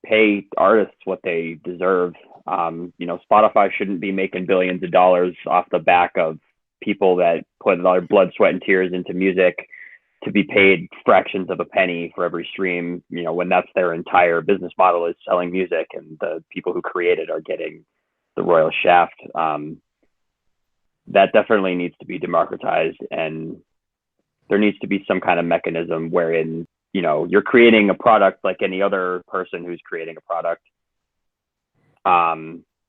pay artists what they deserve. You know, Spotify shouldn't be making billions of dollars off the back of people that put their blood, sweat, and tears into music to be paid fractions of a penny for every stream, you know, when that's their entire business model is selling music, and the people who create it are getting the royal shaft. That definitely needs to be democratized, and there needs to be some kind of mechanism wherein, you know, you're creating a product like any other person who's creating a product.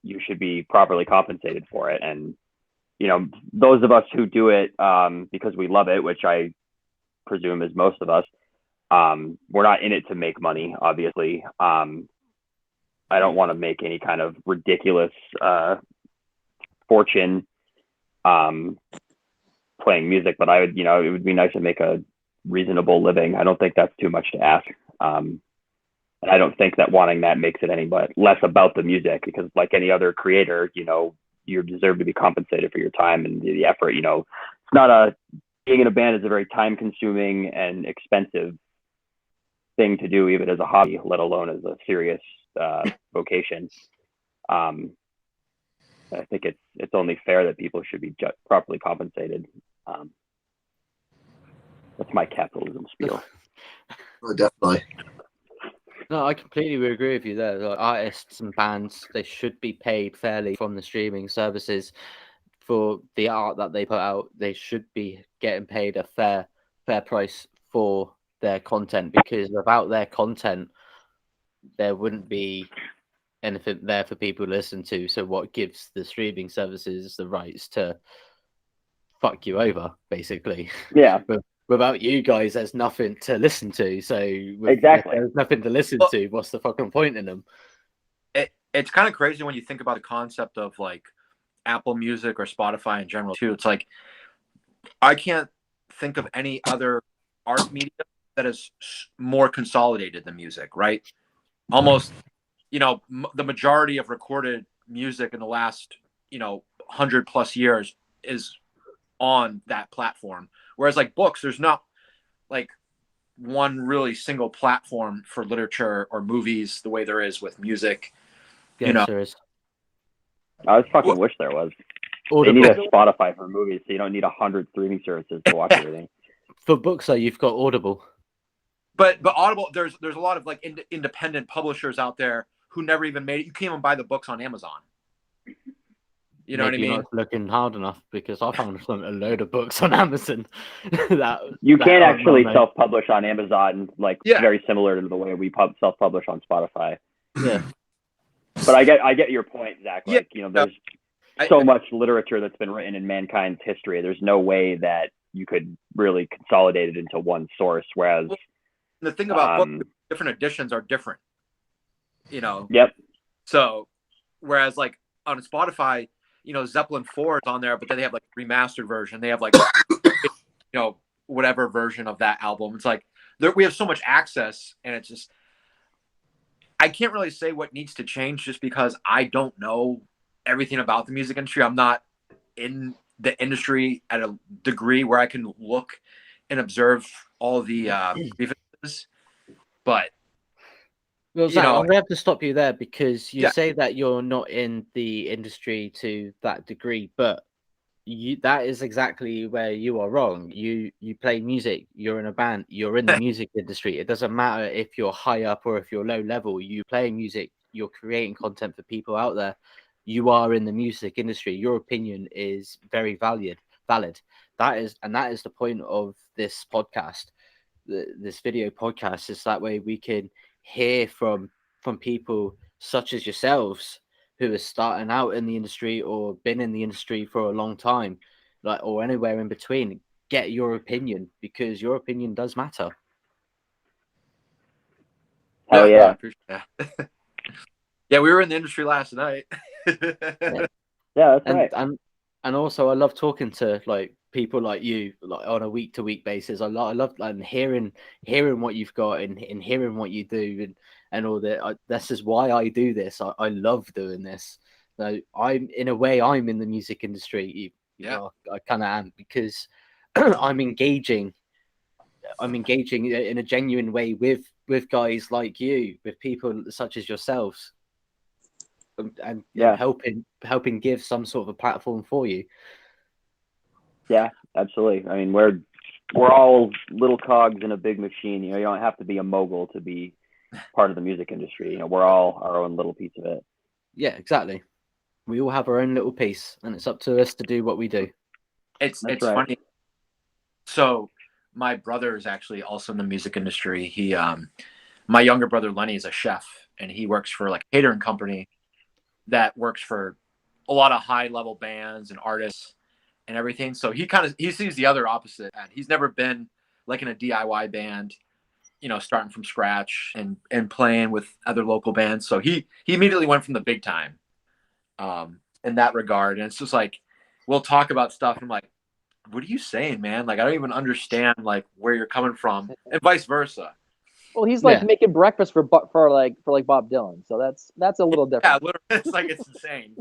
You should be properly compensated for it. And, you know, those of us who do it because we love it, which I presume is most of us, we're not in it to make money, obviously. I don't want to make any kind of ridiculous fortune playing music, but I would, you know, it would be nice to make a reasonable living. I don't think that's too much to ask. And I don't think that wanting that makes it any less about the music, because like any other creator, you know, you deserve to be compensated for your time and the effort. You know, it's not being in a band is a very time consuming and expensive thing to do, even as a hobby, let alone as a serious vocation. I think it's only fair that people should be properly compensated. That's my capitalism spiel. Oh, definitely. No, I completely agree with you there. Like, artists and bands, they should be paid fairly from the streaming services for the art that they put out. They should be getting paid a fair price for their content, because without their content, there wouldn't be anything there for people to listen to. So what gives the streaming services the rights to fuck you over, basically? Yeah. But without you guys, there's nothing to listen to. So exactly, if there's nothing to listen to, what's the fucking point in them? It's kind of crazy when you think about the concept of like Apple Music or Spotify in general too. It's like, I can't think of any other art media that is more consolidated than music, right? Almost, you know, the majority of recorded music in the last, you know, 100+ years is on that platform. Whereas like books, there's not like one really single platform for literature or movies the way there is with music. Yes, you know, there is. I just fucking wish there was. Audible. They need a Spotify for movies, so you don't need 100 streaming services to watch everything. For books, though, you've got Audible. But Audible, there's a lot of like independent publishers out there who never even made it. You can't even buy the books on Amazon. You know Maybe what I mean? Not looking hard enough, because I found a load of books on Amazon. that can't actually self-publish on Amazon, like very similar to the way we self-publish on Spotify. Yeah. But I get your point, Zach. Like, you know, there's so much literature that's been written in mankind's history. There's no way that you could really consolidate it into one source. Whereas the thing about books, different editions are different. You know. Yep. So, whereas like on Spotify, you know, Zeppelin 4 is on there, but then they have like remastered version. They have like, you know, whatever version of that album. It's like we have so much access, and it's just, I can't really say what needs to change just because I don't know everything about the music industry. I'm not in the industry at a degree where I can look and observe all the grievances. But well, Zach, I'm gonna have to stop you there, because you say that you're not in the industry to that degree, but that is exactly where you are wrong. You play music, you're in a band, you're in the music industry. It doesn't matter if you're high up or if you're low level. You play music, you're creating content for people out there. You are in the music industry. Your opinion is very valid. That is the point of this podcast. this video podcast is that way we can hear from people such as yourselves who are starting out in the industry or been in the industry for a long time, like, or anywhere in between. Get your opinion, because your opinion does matter. Hell I yeah. appreciate that. Yeah, we were in the industry last night. Yeah, that's right. And also I love talking to like people like you, like on a week to week basis. I love hearing what you've got and hearing what you do and all that. This is why I do this. I love doing this. So I'm in the music industry. Well, I kind of am, because I'm engaging in a genuine way with guys like you, with people such as yourselves, and helping give some sort of a platform for you. Yeah, absolutely. I mean, we're all little cogs in a big machine. You don't have to be a mogul to be part of the music industry. We're all our own little piece of it. Yeah, exactly. We all have our own little piece, and it's up to us to do what we do. It's right. funny. So my brother is actually also in the music industry. He, my younger brother Lenny, is a chef, and he works for like a catering company that works for a lot of high level bands and artists and everything. So he sees the other opposite, and he's never been like in a DIY band, starting from scratch and playing with other local bands. So he immediately went from the big time, in that regard. And it's just like, we'll talk about stuff, and I'm like, what are you saying, man? Like, I don't even understand like where you're coming from, and vice versa. Well, he's like making breakfast for Bob Dylan, so that's a little different. Yeah, literally, it's insane.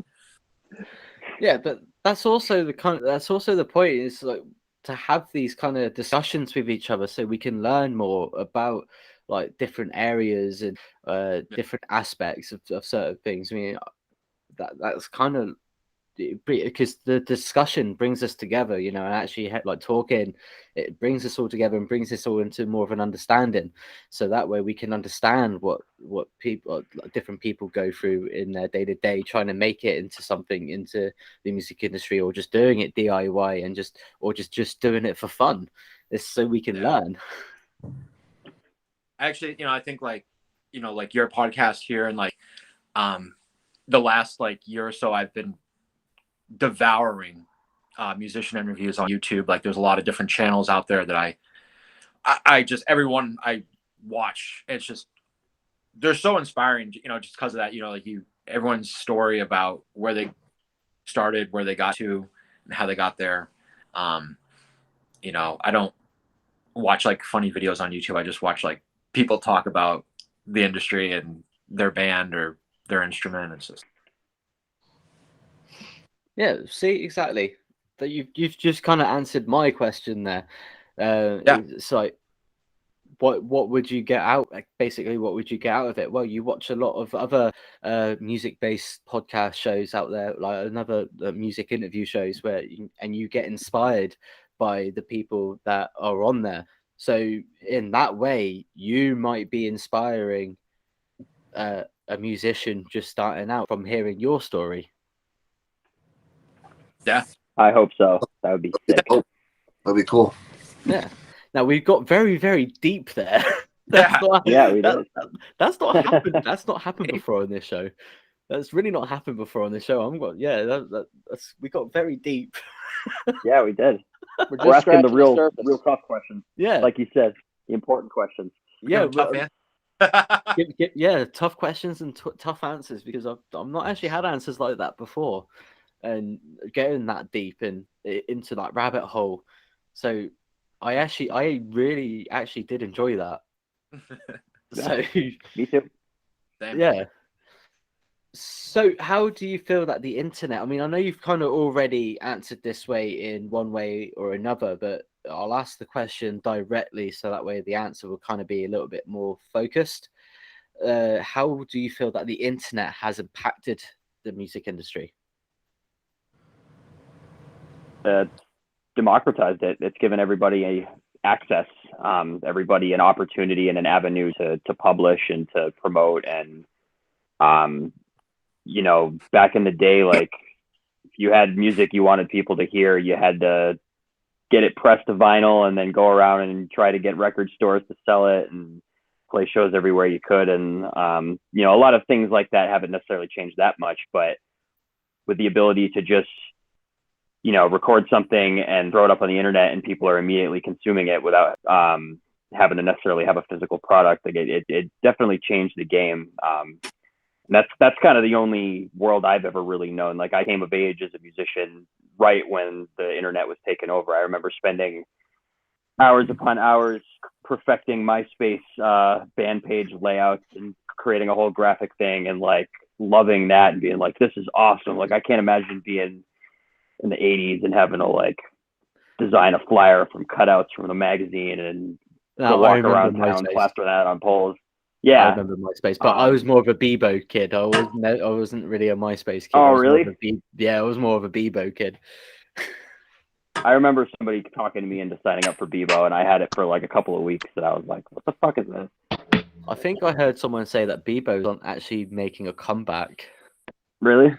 Yeah, but that's also the point, is like to have these kind of discussions with each other so we can learn more about like different areas and different aspects of certain things. I mean, that's kind of, because the discussion brings us together, and actually like talking, it brings us all together and brings us all into more of an understanding. So that way we can understand what people, different people go through in their day to day, trying to make it into something, into the music industry, or just doing it DIY and just doing it for fun. It's so we can learn. Actually, I think like your podcast here, and like the last like year or so, I've been devouring musician interviews on YouTube. Like, there's a lot of different channels out there that I just, everyone I watch, it's just, they're so inspiring, just because of that, like everyone's story about where they started, where they got to, and how they got there. I don't watch like funny videos on YouTube. I just watch like people talk about the industry and their band or their instrument. It's just, yeah, see, exactly. That you've just kind of answered my question there. It's like, what would you get out? Like, basically, what would you get out of it? Well, you watch a lot of other music-based podcast shows out there, like another music interview shows, and you get inspired by the people that are on there. So in that way, you might be inspiring a musician just starting out from hearing your story. yeah, I hope so. That would be sick. That'd be cool. Yeah. Now we've got very, very deep there. We did. That's not happened. That's not happened before on this show. That's really not happened before on this show. We got very deep. Yeah, we did. We're asking the real tough questions. Yeah, like you said, the important questions. Yeah, tough man. Yeah, tough questions and tough answers, because I've not actually had answers like that before, and getting that deep into that rabbit hole. So I really actually did enjoy that. So me too. Same. Yeah. So how do you feel that the internet, I mean, I know you've kind of already answered this way in one way or another, but I'll ask the question directly so that way the answer will kind of be a little bit more focused. How do you feel that the internet has impacted the music industry? Democratized it. It's given everybody access, everybody an opportunity and an avenue to publish and to promote. And back in the day, like, if you had music you wanted people to hear, you had to get it pressed to vinyl and then go around and try to get record stores to sell it and play shows everywhere you could. And, you know, a lot of things like that haven't necessarily changed that much, but with the ability to just, you know, record something and throw it up on the internet and people are immediately consuming it without having to necessarily have a physical product, like it definitely changed the game. That's kind of the only world I've ever really known. Like, I came of age as a musician right when the internet was taken over. I remember spending hours upon hours perfecting MySpace band page layouts and creating a whole graphic thing and like loving that and being like, this is awesome. Like, I can't imagine being in the 80s and having to like design a flyer from cutouts from the magazine and walk around town plaster that on poles. Yeah, I remember MySpace, but I was more of a Bebo kid. I wasn't really a MySpace kid. Oh, really? I was more of a Bebo kid. I remember somebody talking to me into signing up for Bebo, and I had it for like a couple of weeks, and I was like, what the fuck is this? I think I heard someone say that Bebo's actually making a comeback. Really?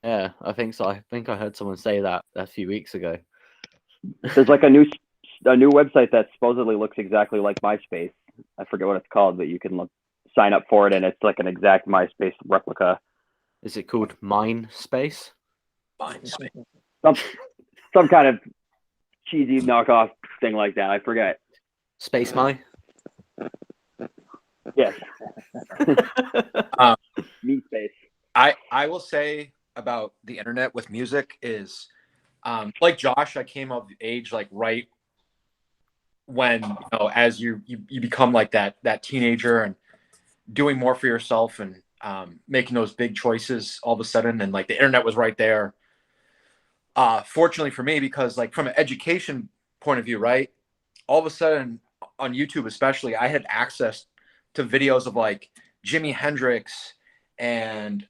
Yeah, I think so. I think I heard someone say that a few weeks ago. There's like a new website that supposedly looks exactly like MySpace. I forget what it's called, but you can sign up for it, and it's like an exact MySpace replica. Is it called MineSpace? MineSpace. Some kind of cheesy knockoff thing like that. I forget. Space My? Yes. Meat Space. I will say about the internet with music is, like Josh, I came of age like right when, you know, as you become like that teenager and doing more for yourself and making those big choices all of a sudden, and like the internet was right there. Fortunately for me, because like from an education point of view, right, all of a sudden on YouTube especially, I had access to videos of like Jimi Hendrix and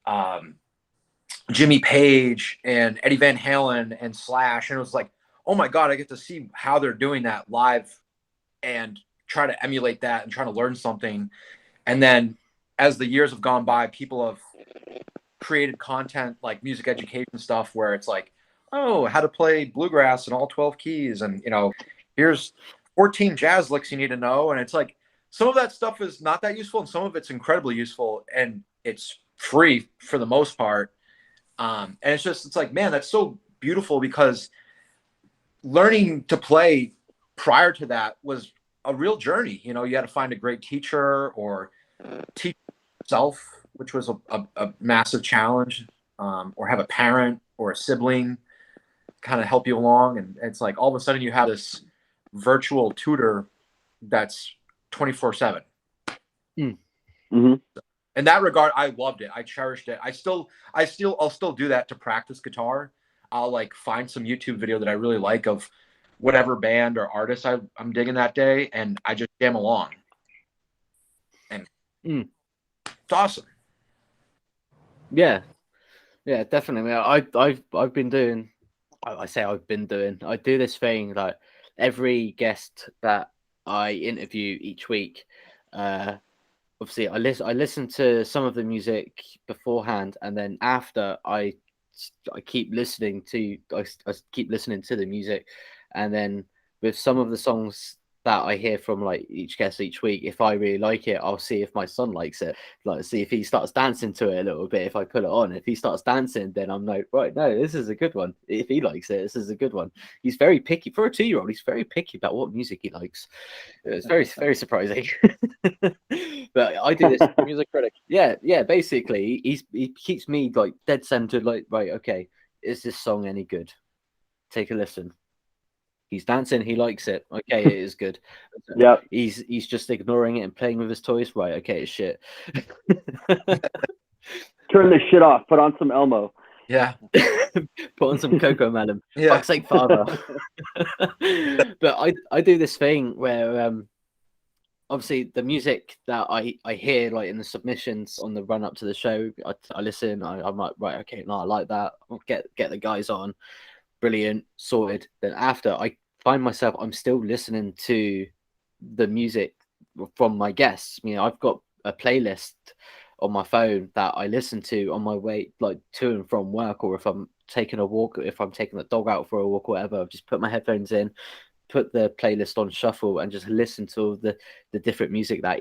Jimmy Page and Eddie Van Halen and Slash, and it was like, oh my God, I get to see how they're doing that live and try to emulate that and try to learn something. And then as the years have gone by, people have created content like music education stuff where it's like, oh, how to play bluegrass in all 12 keys. And, you know, here's 14 jazz licks you need to know. And it's like, some of that stuff is not that useful and some of it's incredibly useful and it's free for the most part. And it's like, man, that's so beautiful, because learning to play prior to that was a real journey. You know, you had to find a great teacher or teach yourself, which was a massive challenge, or have a parent or a sibling kind of help you along. And it's like, all of a sudden you have this virtual tutor that's 24/7. Mm-hmm. In that regard, I loved it. I cherished it. I'll still do that to practice guitar. I'll like find some YouTube video that I really like of whatever band or artist I'm digging that day, and I just jam along. And it's awesome. Yeah, definitely. I've been doing. I do this thing like every guest that I interview each week. Obviously, I listen to some of the music beforehand, and then after I keep listening to the music, and then with some of the songs that I hear from like each guest each week, if I really like it, I'll see if my son likes it. Like, see if he starts dancing to it a little bit. If I put it on, if he starts dancing, then I'm like, right, no, this is a good one. If he likes it, this is a good one. He's very picky for a 2-year-old. He's very picky about what music he likes. It's very, very surprising. But I do this music critic. Yeah. Basically, he keeps me like dead centered. Like, right, okay, is this song any good? Take a listen. He's dancing. He likes it. Okay, it is good. Yeah. He's just ignoring it and playing with his toys. Right. Okay, it's shit. Turn this shit off. Put on some Elmo. Yeah. Put on some Coco Melon. Yeah. Fuck's sake, father. But I do this thing where obviously the music that I hear like in the submissions on the run up to the show, I listen. I'm like, right, okay, no, I like that. I'll get the guys on. Brilliant, sorted. Then after, I find myself, I'm still listening to the music from my guests. You know, I've got a playlist on my phone that I listen to on my way like to and from work, or if I'm taking a walk, if I'm taking the dog out for a walk or whatever. I've just put my headphones in, put the playlist on shuffle, and just listen to all the different music that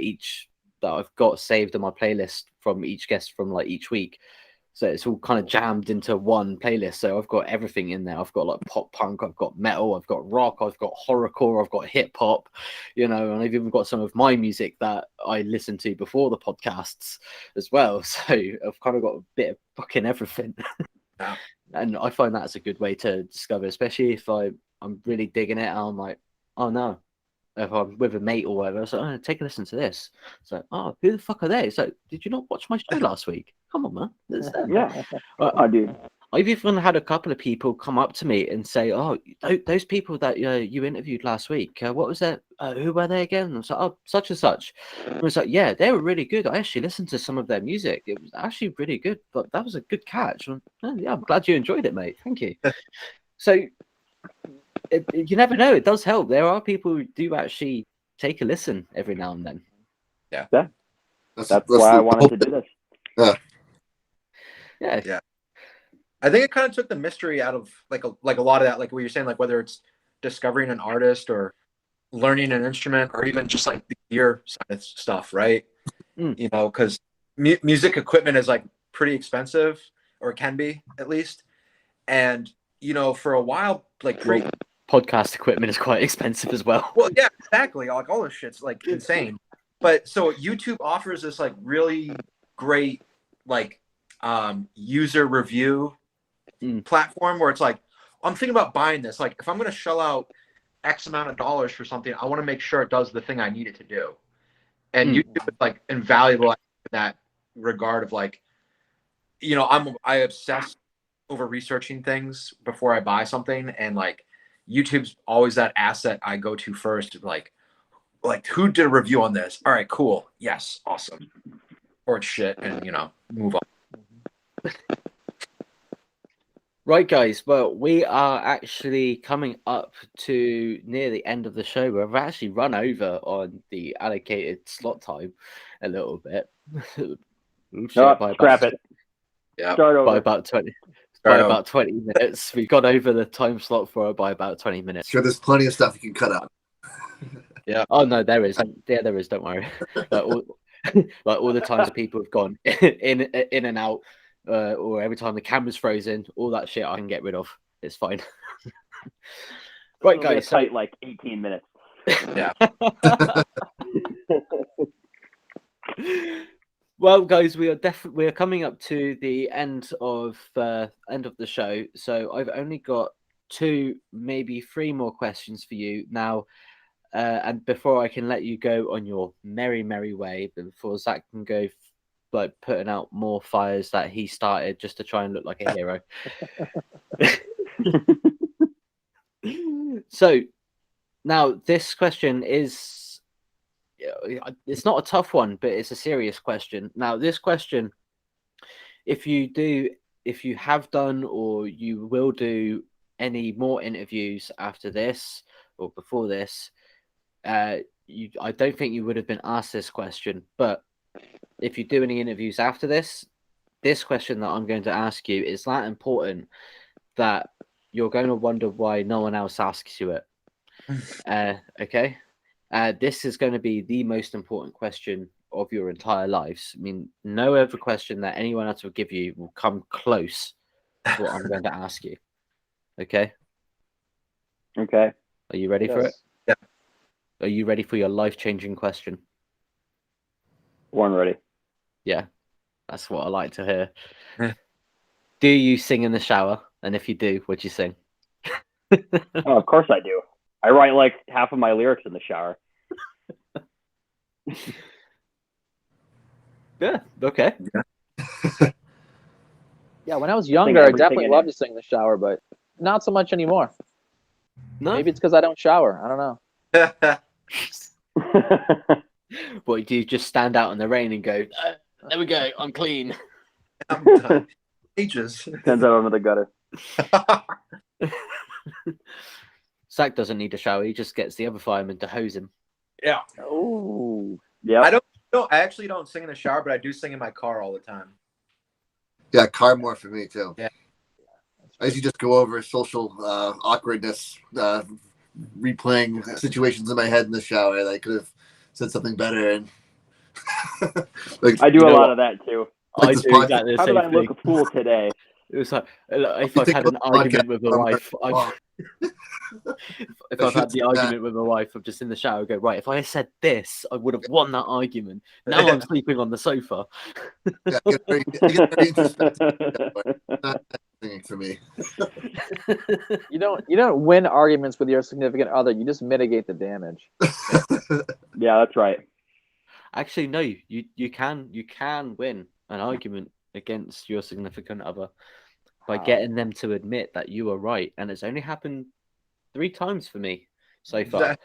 I've got saved on my playlist from each guest from like each week. So it's all kind of jammed into one playlist. So I've got everything in there. I've got like pop punk, I've got metal, I've got rock, I've got horrorcore, I've got hip hop, and I've even got some of my music that I listened to before the podcasts as well. So I've kind of got a bit of fucking everything. Yeah. And I find that's a good way to discover, especially if I'm really digging it. And I'm like, oh no. If I'm with a mate or whatever, so oh, take a listen to this. So, oh, who the fuck are they? So, did you not watch my show last week? Come on, man. There's them. Yeah, I do. I've even had a couple of people come up to me and say, "Oh, those people that you interviewed last week, what was that? Who were they again?" I was like, "Oh, such and such." I was like, "Yeah, they were really good. I actually listened to some of their music. It was actually really good. But that was a good catch. And, yeah, I'm glad you enjoyed it, mate. Thank you." So. You never know. It does help. There are people who do actually take a listen every now and then. Yeah. That's why I wanted to do this. Yeah. I think it kind of took the mystery out of like a lot of that, like what you're saying, like whether it's discovering an artist or learning an instrument or even just like the gear side of stuff, right? Because music equipment is like pretty expensive, or it can be at least. And for a while, like podcast equipment is quite expensive as well. Well, yeah, exactly. Like all this shit's like insane. But so YouTube offers this like really great like user review platform where it's like, I'm thinking about buying this. Like if I'm going to shell out X amount of dollars for something, I want to make sure it does the thing I need it to do. And YouTube is like invaluable in that regard of like, I obsess over researching things before I buy something, and like YouTube's always that asset I go to first. Like who did a review on this? All right, cool. Yes, awesome. Or it's shit, and move on. Right, guys. Well, we are actually coming up to near the end of the show. We've actually run over on the allocated slot time a little bit. Scrap it. Yeah. Start over. By about 20. By about 20 minutes. We've gone over the time slot by about 20 minutes. Sure, there's plenty of stuff you can cut out. Yeah. Oh no, there is. Yeah, there is. Don't worry. Like all the times people have gone in and out, or every time the camera's frozen, all that shit I can get rid of. It's fine. Right, guys. Tight like 18 minutes. Yeah. Well, guys, we are coming up to the end of the show. So I've only got 2, maybe 3 more questions for you now. And before I can let you go on your merry way, before Zach can go like putting out more fires that he started just to try and look like a hero. So now this question is, it's not a tough one, but it's a serious question. Now this question, if you have done or you will do any more interviews after this or before this, I don't think you would have been asked this question, but if you do any interviews after this question that I'm going to ask you is that important that you're going to wonder why no one else asks you it. Okay. This is going to be the most important question of your entire lives. I mean, no other question that anyone else will give you will come close to what I'm going to ask you. Okay. Okay. Are you ready for it? Yeah. Are you ready for your life-changing question? Born ready. Yeah, that's what I like to hear. Do you sing in the shower? And if you do, what do you sing? Oh, of course I do. I write like half of my lyrics in the shower. Yeah, okay. Yeah, when I was younger, I everything definitely in loved it. to sing in the shower, but not so much anymore. No? Maybe it's because I don't shower. I don't know. What, do you just stand out in the rain and go, there we go, I'm clean? I'm done. Ages. Turns out under the gutter. Zach doesn't need a shower. He just gets the other fireman to hose him. Yeah. Oh, yeah. No, I actually don't sing in the shower, but I do sing in my car all the time. Yeah, car more for me too. Yeah. I usually just go over social awkwardness, replaying situations in my head in the shower that I could have said something better. And I do a lot of that too. I this do podcast. exactly the How same did I look thing. a fool today? It was like if You I've think had an about the argument podcast with my on my wife, phone. if I I've should had the say argument with my wife, I'm just in the shower. Go right. If I had said this, I would have won that argument. Now I'm sleeping on the sofa. Yeah, I get very introspective. Not singing for me. You don't win arguments with your significant other. You just mitigate the damage. Yeah, that's right. Actually, no. You can win an argument against your significant other by getting them to admit that you are right, and it's only happened 3 times for me so far.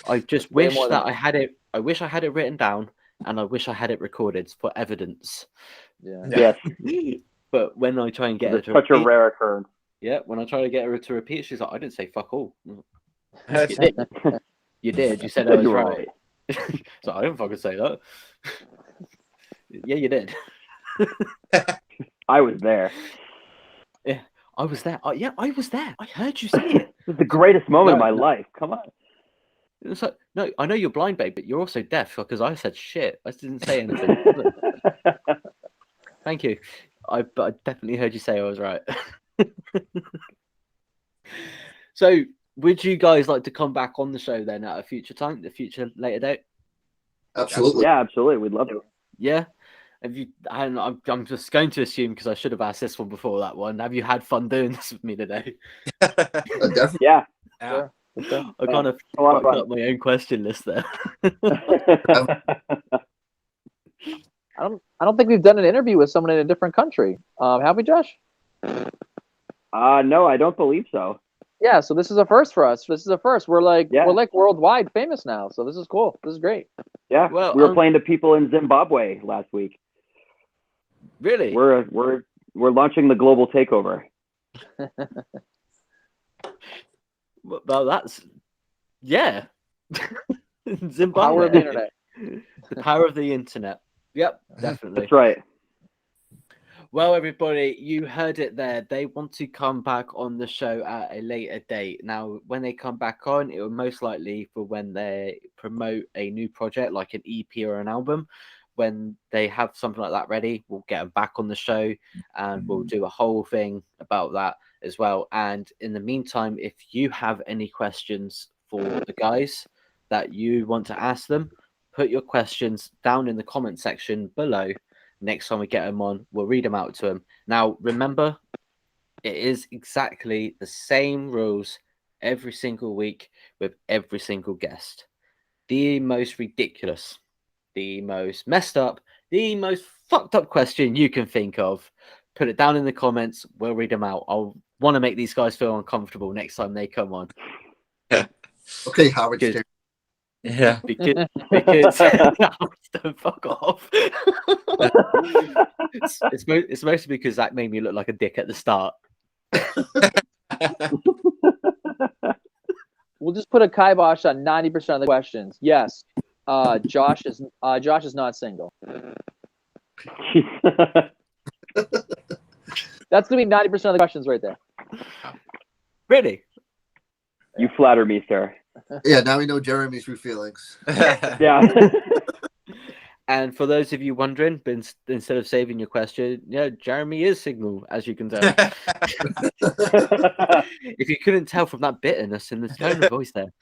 I just Way wish more that than- I had it. I wish I had it written down, and I wish I had it recorded for evidence. Yeah. Yes, But when I try and get her it's to such a repeat, rare occurrence. when I try to get her to repeat, she's like, "I didn't say fuck all." That's- You did. You did. You said I was You were right. So I didn't fucking say that. Yeah, you did. I was there. Yeah, I was there. Yeah, I was there. I heard you say it. This is the greatest moment of No, my no. life. Come on. It's like, no, I know you're blind, babe, but you're also deaf because I said shit. I didn't say anything. Thank you. But I definitely heard you say I was right. So, would you guys like to come back on the show then at a future time, later date? Absolutely. Yeah, absolutely. We'd love to. Yeah. Have you? I'm just going to assume because I should have asked this one before that one. Have you had fun doing this with me today? Definitely. Yeah. Yeah. I kind of A lot of fucked fun. up my own question list there. I don't think we've done an interview with someone in a different country. Have we, Josh? No, I don't believe so. Yeah, so this is a first for us. This is a first. We're like Yeah. worldwide famous now. So this is cool. This is great. Yeah. Well, we were playing to people in Zimbabwe last week. Really? We're launching the global takeover. Well, that's Zimbabwe. Power of the internet. The power of the internet. Yep, definitely. That's right. Well, everybody, you heard it there. They want to come back on the show at a later date. Now, when they come back on, it will most likely for when they promote a new project like an EP or an album. When they have something like that ready, we'll get them back on the show and we'll do a whole thing about that as well. And in the meantime, if you have any questions for the guys that you want to ask them, put your questions down in the comment section below. Next time we get them on, we'll read them out to them. Now, remember, it is exactly the same rules every single week with every single guest. The most ridiculous, the most messed up, the most fucked up question you can think of, put it down in the comments. We'll read them out. I'll want to make these guys feel uncomfortable next time they come on. Okay, Howard Good. Stern. Yeah. Because don't fuck off. It's mostly because Zach made me look like a dick at the start. We'll just put a kibosh on 90% of the questions. Yes, Josh is not single. That's gonna be 90% of the questions right there. Really? You flatter me, sir. Yeah, now we know Jeremy's true feelings. Yeah. And for those of you wondering, instead of saving your question, Jeremy is single, as you can tell. If you couldn't tell from that bitterness in the tone of voice there.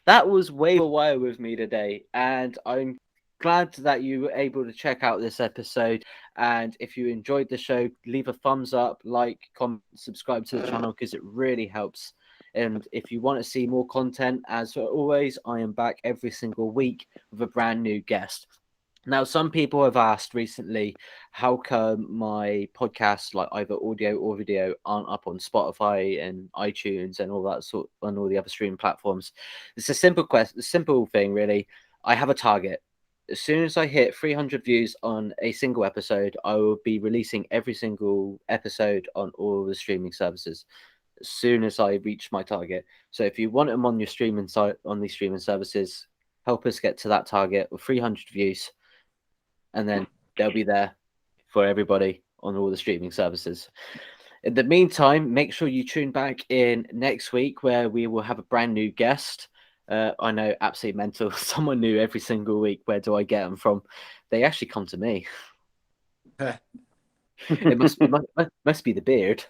That was Waiver Wire with me today, and I'm glad that you were able to check out this episode. And if you enjoyed the show, leave a thumbs up, like, comment, subscribe to the channel because it really helps. And if you want to see more content, as always, I am back every single week with a brand new guest. Now, some people have asked recently, how come my podcasts, like either audio or video, aren't up on Spotify and iTunes and all that sort, and all the other streaming platforms? It's a simple thing, really. I have a target. As soon as I hit 300 views on a single episode, I will be releasing every single episode on all the streaming services. as soon as I reach my target. So if you want them on your streaming site, on these streaming services, help us get to that target of 300 views, and then they'll be there for everybody on all the streaming services. In the meantime, make sure you tune back in next week where we will have a brand new guest. I know, absolutely mental. Someone new every single week. Where do I get them from? They actually come to me. It must be the beard.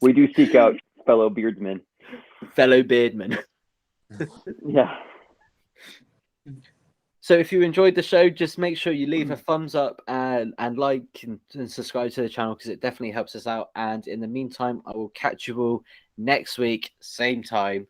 We do seek out fellow beardsmen. Fellow beardman. Yeah. So if you enjoyed the show, just make sure you leave a thumbs up and like and subscribe to the channel, because it definitely helps us out. And in the meantime, I will catch you all next week, same time.